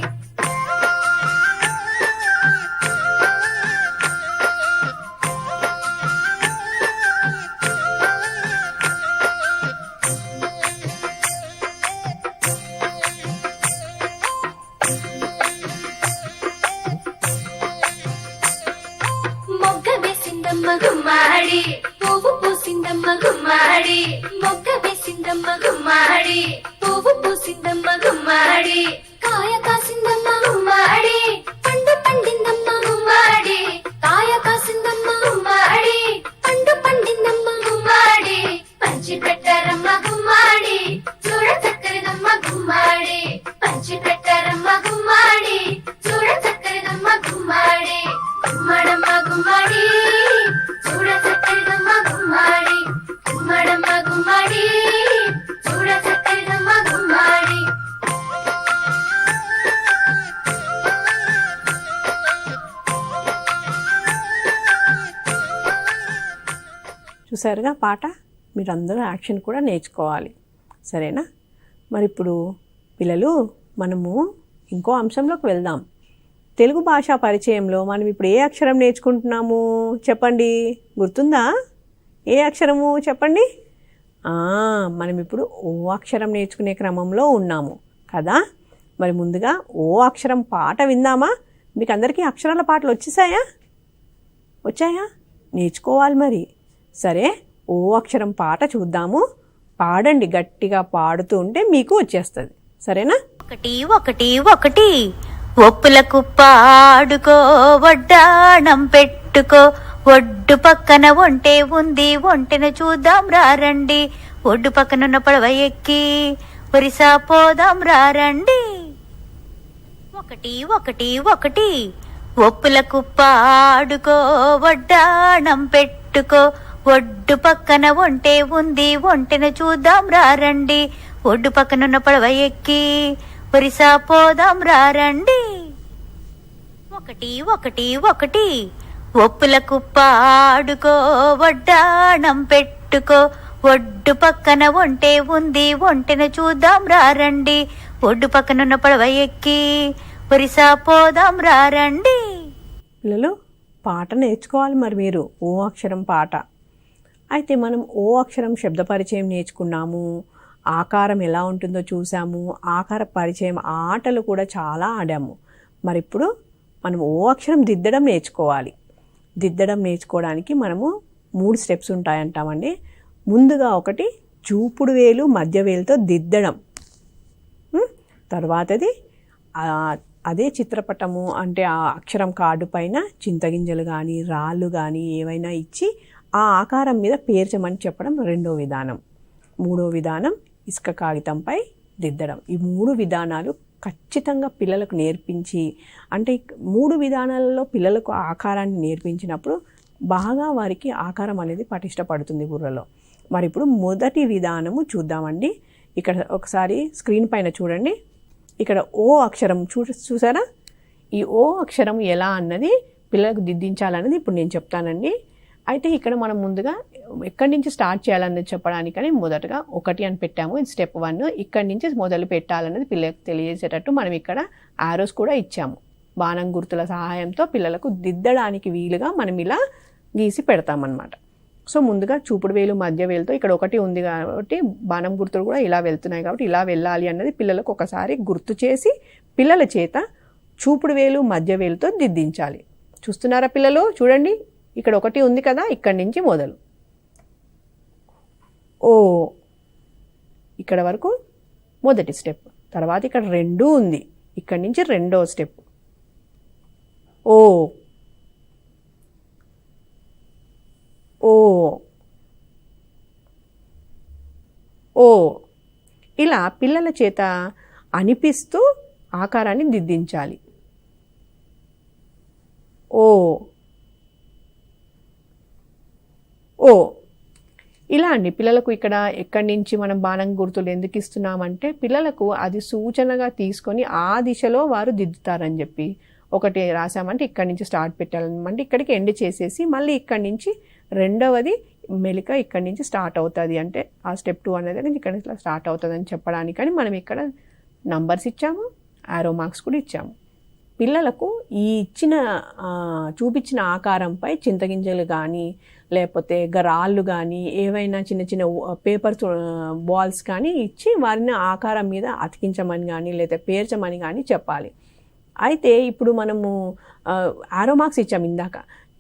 మొగ్గ వేసిందమ్మ గుమ్మడి, పువ్వు పూసిందమ్మ గుమ్మాడి, మొగ్గ వేసిందమ్మ గుమ్మాడి, పువ్వు పూసిందమ్మ గుమ్మాడి, కాయ కాసిందమ్మ గుమ్మాడి, పండు పండిందమ్మ గుమ్మాడి, కాయ కాసిందమ్మ గుమ్మాడి, పండు పండిందమ్మ గుమ్మాడి, పంచి పెట్టారమ్మ గుమ్మాడి, చూడ చక్కరిదమ్మ గుమ్మాడి, పంచి పెట్టారమ్మ గుమ్మాడి, చూడ చక్కరిదమ్మ గుమ్మాడి, గుమ్మడమ్మ గుమ్మాడి, చూడ చక్కరిదమ్మ గుమ్మాడి, గుమ్మడమ్మ గుమ్మాడి, చూడ చక్కరిదమ్మ గుమ్మాడి. చూసారుగా పాట. మీరందరూ యాక్షన్ కూడా నేర్చుకోవాలి, సరేనా? మరి ఇప్పుడు పిల్లలు మనము ఇంకో అంశంలోకి వెళ్దాం. తెలుగు భాషా పరిచయంలో మనం ఇప్పుడు ఏ అక్షరం నేర్చుకుంటున్నాము చెప్పండి, గుర్తుందా? ఏ అక్షరము చెప్పండి? మనం ఇప్పుడు ఓ అక్షరం నేర్చుకునే క్రమంలో ఉన్నాము కదా. మరి ముందుగా ఓ అక్షరం పాట విందామా? మీకు అందరికీ అక్షరాల పాటలు వచ్చాయా? నేర్చుకోవాలి మరి. సరే, ఓ అక్షరం పాట చూద్దాము. పాడండి, గట్టిగా పాడుతూ ఉంటే మీకు వచ్చేస్తుంది, సరేనా? ఒకటి ఒకటి ఒకటి ఒప్పుల కుప్ప ఆడుకో, వడ్డాణం పెట్టుకో, ఒడ్డు పక్కన ఒంటె ఉంది, ఒంటెను చూద్దాం రారండి, ఒడ్డు పక్కనున్న పడవ ఎక్కి ఒరిసా పోదాం రారండి. ఒకటి ఒకటి ఒకటి ఒప్పుల కుప్ప ఆడుకో, వడ్డాణం పెట్టుకో, ఒడ్డు పక్కన ఒంటె ఉంది, ఒంటెను చూద్దాం రారండి, ఒడ్డు పక్కనున్న పడవ ఎక్కి ఒరిసా పోదాం రారండి. ఒకటి ఒకటి ఒకటి ఒప్పుల కుప్ప ఆడుకో, వడ్డాణం పెట్టుకో, ఒడ్డు పక్కన ఒంటె ఉంది, ఒంటెను చూద్దాం రారండి, ఒడ్డు పక్కనున్న పడవ ఎక్కి ఒరిసా పోదాం రారండి. పిల్లలు పాట నేర్చుకోవాలి మరి మీరు, ఓ అక్షరం పాట. అయితే మనం ఓ అక్షరం శబ్ద పరిచయం నేర్చుకున్నాము, ఆకారం ఎలా ఉంటుందో చూసాము, ఆకార పరిచయం ఆటలు కూడా చాలా ఆడాము. మరి ఇప్పుడు మనం ఓ అక్షరం దిద్దడం నేర్చుకోవాలి. దిద్దడం నేర్చుకోవడానికి మనము 3 స్టెప్స్ ఉంటాయంటామండి. ముందుగా ఒకటి చూపుడు వేలు మధ్య వేలుతో దిద్దడం, తర్వాతది అదే చిత్రపటము అంటే ఆ అక్షరం కార్డు పైన చింతగింజలు కానీ రాళ్ళు కానీ ఏవైనా ఇచ్చి ఆ ఆకారం మీద పేర్చమని చెప్పడం రెండో విధానం. మూడో విధానం ఇసుక కాగితంపై దిద్దడం. ఈ 3 విధానాలు ఖచ్చితంగా పిల్లలకు నేర్పించి, అంటే 3 విధానాలలో పిల్లలకు ఆకారాన్ని నేర్పించినప్పుడు బాగా వారికి ఆకారం అనేది పటిష్టపడుతుంది బుర్రలో. మరి ఇప్పుడు మొదటి విధానము చూద్దామండి. ఇక్కడ ఒకసారి స్క్రీన్ పైన చూడండి. ఇక్కడ ఓ అక్షరం చూసారా? ఈ ఓ అక్షరం ఎలా అన్నది పిల్లలకు దిద్దించాలన్నది ఇప్పుడు నేను చెప్తానండి. అయితే ఇక్కడ మనం ముందుగా ఎక్కడి నుంచి స్టార్ట్ చేయాలన్నది చెప్పడానికని మొదటగా 1 అని పెట్టాము. ఇది స్టెప్ 1. ఇక్కడి నుంచి మొదలు పెట్టాలన్నది పిల్లలకు తెలియజేసేటట్టు మనం ఇక్కడ ఆరోస్ కూడా ఇచ్చాము. బాణం గుర్తుల సహాయంతో పిల్లలకు దిద్దడానికి వీలుగా మనం ఇలా గీసి పెడతామన్నమాట. సో ముందుగా చూపుడు వేలు మధ్య వేలుతో ఇక్కడ 1 ఉంది కాబట్టి బాణం గుర్తులు కూడా ఇలా వెళ్తున్నాయి కాబట్టి ఇలా వెళ్ళాలి అన్నది పిల్లలకు ఒకసారి గుర్తు చేసి పిల్లల చేత చూపుడు వేలు మధ్య వేలుతో దిద్దించాలి. చూస్తున్నారా పిల్లలు? చూడండి, ఇక్కడ 1 ఉంది కదా, ఇక్కడి నుంచి మొదలు ఓ, ఇక్కడ వరకు మొదటి స్టెప్. తర్వాత ఇక్కడ 2 ఉంది, ఇక్కడి నుంచి రెండో స్టెప్ ఓ ఓ ఓ. ఇలా పిల్లల చేత అనిపిస్తూ ఆకారాన్ని దిద్దించాలి. ఓ ఓ ఇలా అండి. పిల్లలకు ఇక్కడ ఎక్కడి నుంచి మనం బాణం గుర్తులు ఎందుకు ఇస్తున్నామంటే పిల్లలకు అది సూచనగా తీసుకొని ఆ దిశలో వారు దిద్దుతారని చెప్పి. 1 రాసామంటే ఇక్కడి నుంచి స్టార్ట్ పెట్టాలన్నమాట, ఇక్కడికి ఎండ్ చేసేసి మళ్ళీ ఇక్కడి నుంచి రెండవది మెలిక ఇక్కడి నుంచి స్టార్ట్ అవుతుంది, అంటే ఆ స్టెప్ 2 అనేది ఇక్కడ నుంచి స్టార్ట్ అవుతుంది అని చెప్పడానికని మనం ఇక్కడ నంబర్స్ ఇచ్చాము, ఆరో మార్క్స్ కూడా ఇచ్చాము. పిల్లలకు ఈ చూపించిన ఆకారంపై చింతగింజలు కానీ లేకపోతే రాళ్ళు కానీ ఏవైనా చిన్న చిన్న పేపర్ బాల్స్ కానీ ఇచ్చి వారిని ఆకారం మీద అతికించమని కానీ లేదా పేర్చమని కానీ చెప్పాలి. అయితే ఇప్పుడు మనము ఆరో మార్క్స్ ఇచ్చాము ఇందాక.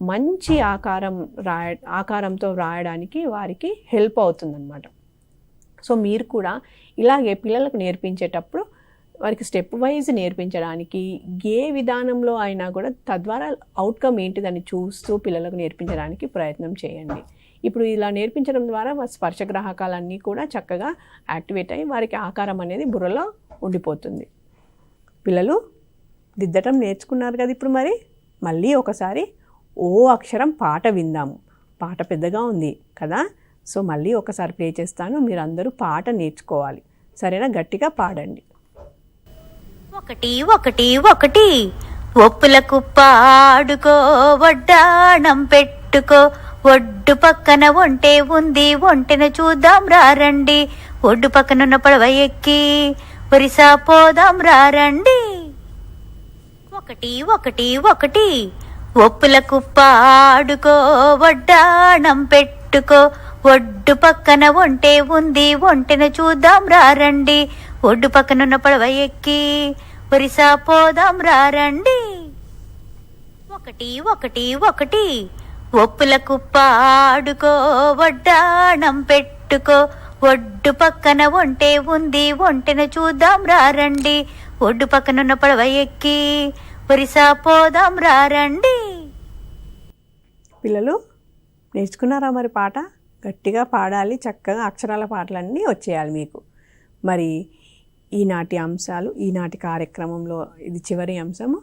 మంచి ఆకారంతో రాయడానికి వారికి హెల్ప్ అవుతుందన్నమాట. సో మీరు కూడా ఇలాగే పిల్లలకు నేర్పించేటప్పుడు వారికి స్టెప్ వైజ్ నేర్పించడానికి ఏ విధానంలో అయినా కూడా తద్వారా అవుట్కమ్ ఏంటిదని చూస్తూ పిల్లలకు నేర్పించడానికి ప్రయత్నం చేయండి. ఇప్పుడు ఇలా నేర్పించడం ద్వారా స్పర్శగ్రాహకాలన్నీ కూడా చక్కగా యాక్టివేట్ అయ్యి వారికి ఆకారం అనేది బుర్రలో ఉండిపోతుంది. పిల్లలు దిద్దటం నేర్చుకున్నారు కదా. ఇప్పుడు మరి మళ్ళీ ఒకసారి ఓ అక్షరం పాట విందాము. పాట పెద్దగా ఉంది కదా, సో మళ్ళీ ఒకసారి ప్లే చేస్తాను, మీరు అందరూ పాట నేర్చుకోవాలి. సరేనా? గట్టిగా పాడండి. ఒకటి ఒకటి ఒకటి ఒప్పుల కుప్ప ఆడుకో, వడ్డాణం పెట్టుకో, ఒడ్డు పక్కన ఒంటె ఉంది, ఒంటెను చూద్దాం రారండి, ఒడ్డు పక్కనున్న పడవ ఎక్కి ఒరిసా పోదాం రారండి. ఒకటి ఒకటి ఒకటి ఒప్పుల కుప్ప ఆడుకో, వడ్డాణం పెట్టుకో, ఒడ్డు పక్కన ఒంటె ఉంది, ఒంటెను చూద్దాం రారండి, ఒడ్డు పక్కనున్న పడవ ఎక్కి ఒరిసా పోదాం రారండి. ఒకటి ఒకటి ఒకటి ఒప్పుల కుప్ప ఆడుకో, వడ్డాణం పెట్టుకో, ఒడ్డు పక్కన ఒంటె ఉంది, ఒంటెను చూద్దాం రారండి, ఒడ్డు పక్కనున్న పడవ ఎక్కి ఒరిసా పోదాం రారండి. పిల్లలు నేర్చుకున్నారా మరి పాట? గట్టిగా పాడాలి, చక్కగా అక్షరాల పాటలన్నీ వచ్చేయాలి మీకు. మరి ఈనాటి అంశాలు, ఈనాటి కార్యక్రమంలో ఇది చివరి అంశము.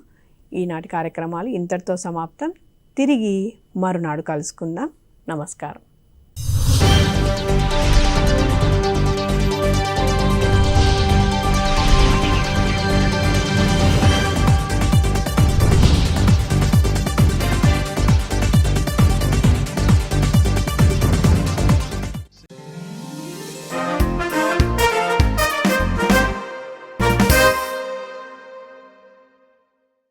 ఈనాటి కార్యక్రమాలు ఇంతటితో సమాప్తం. తిరిగి మరునాడు కలుసుకుందాం. నమస్కారం.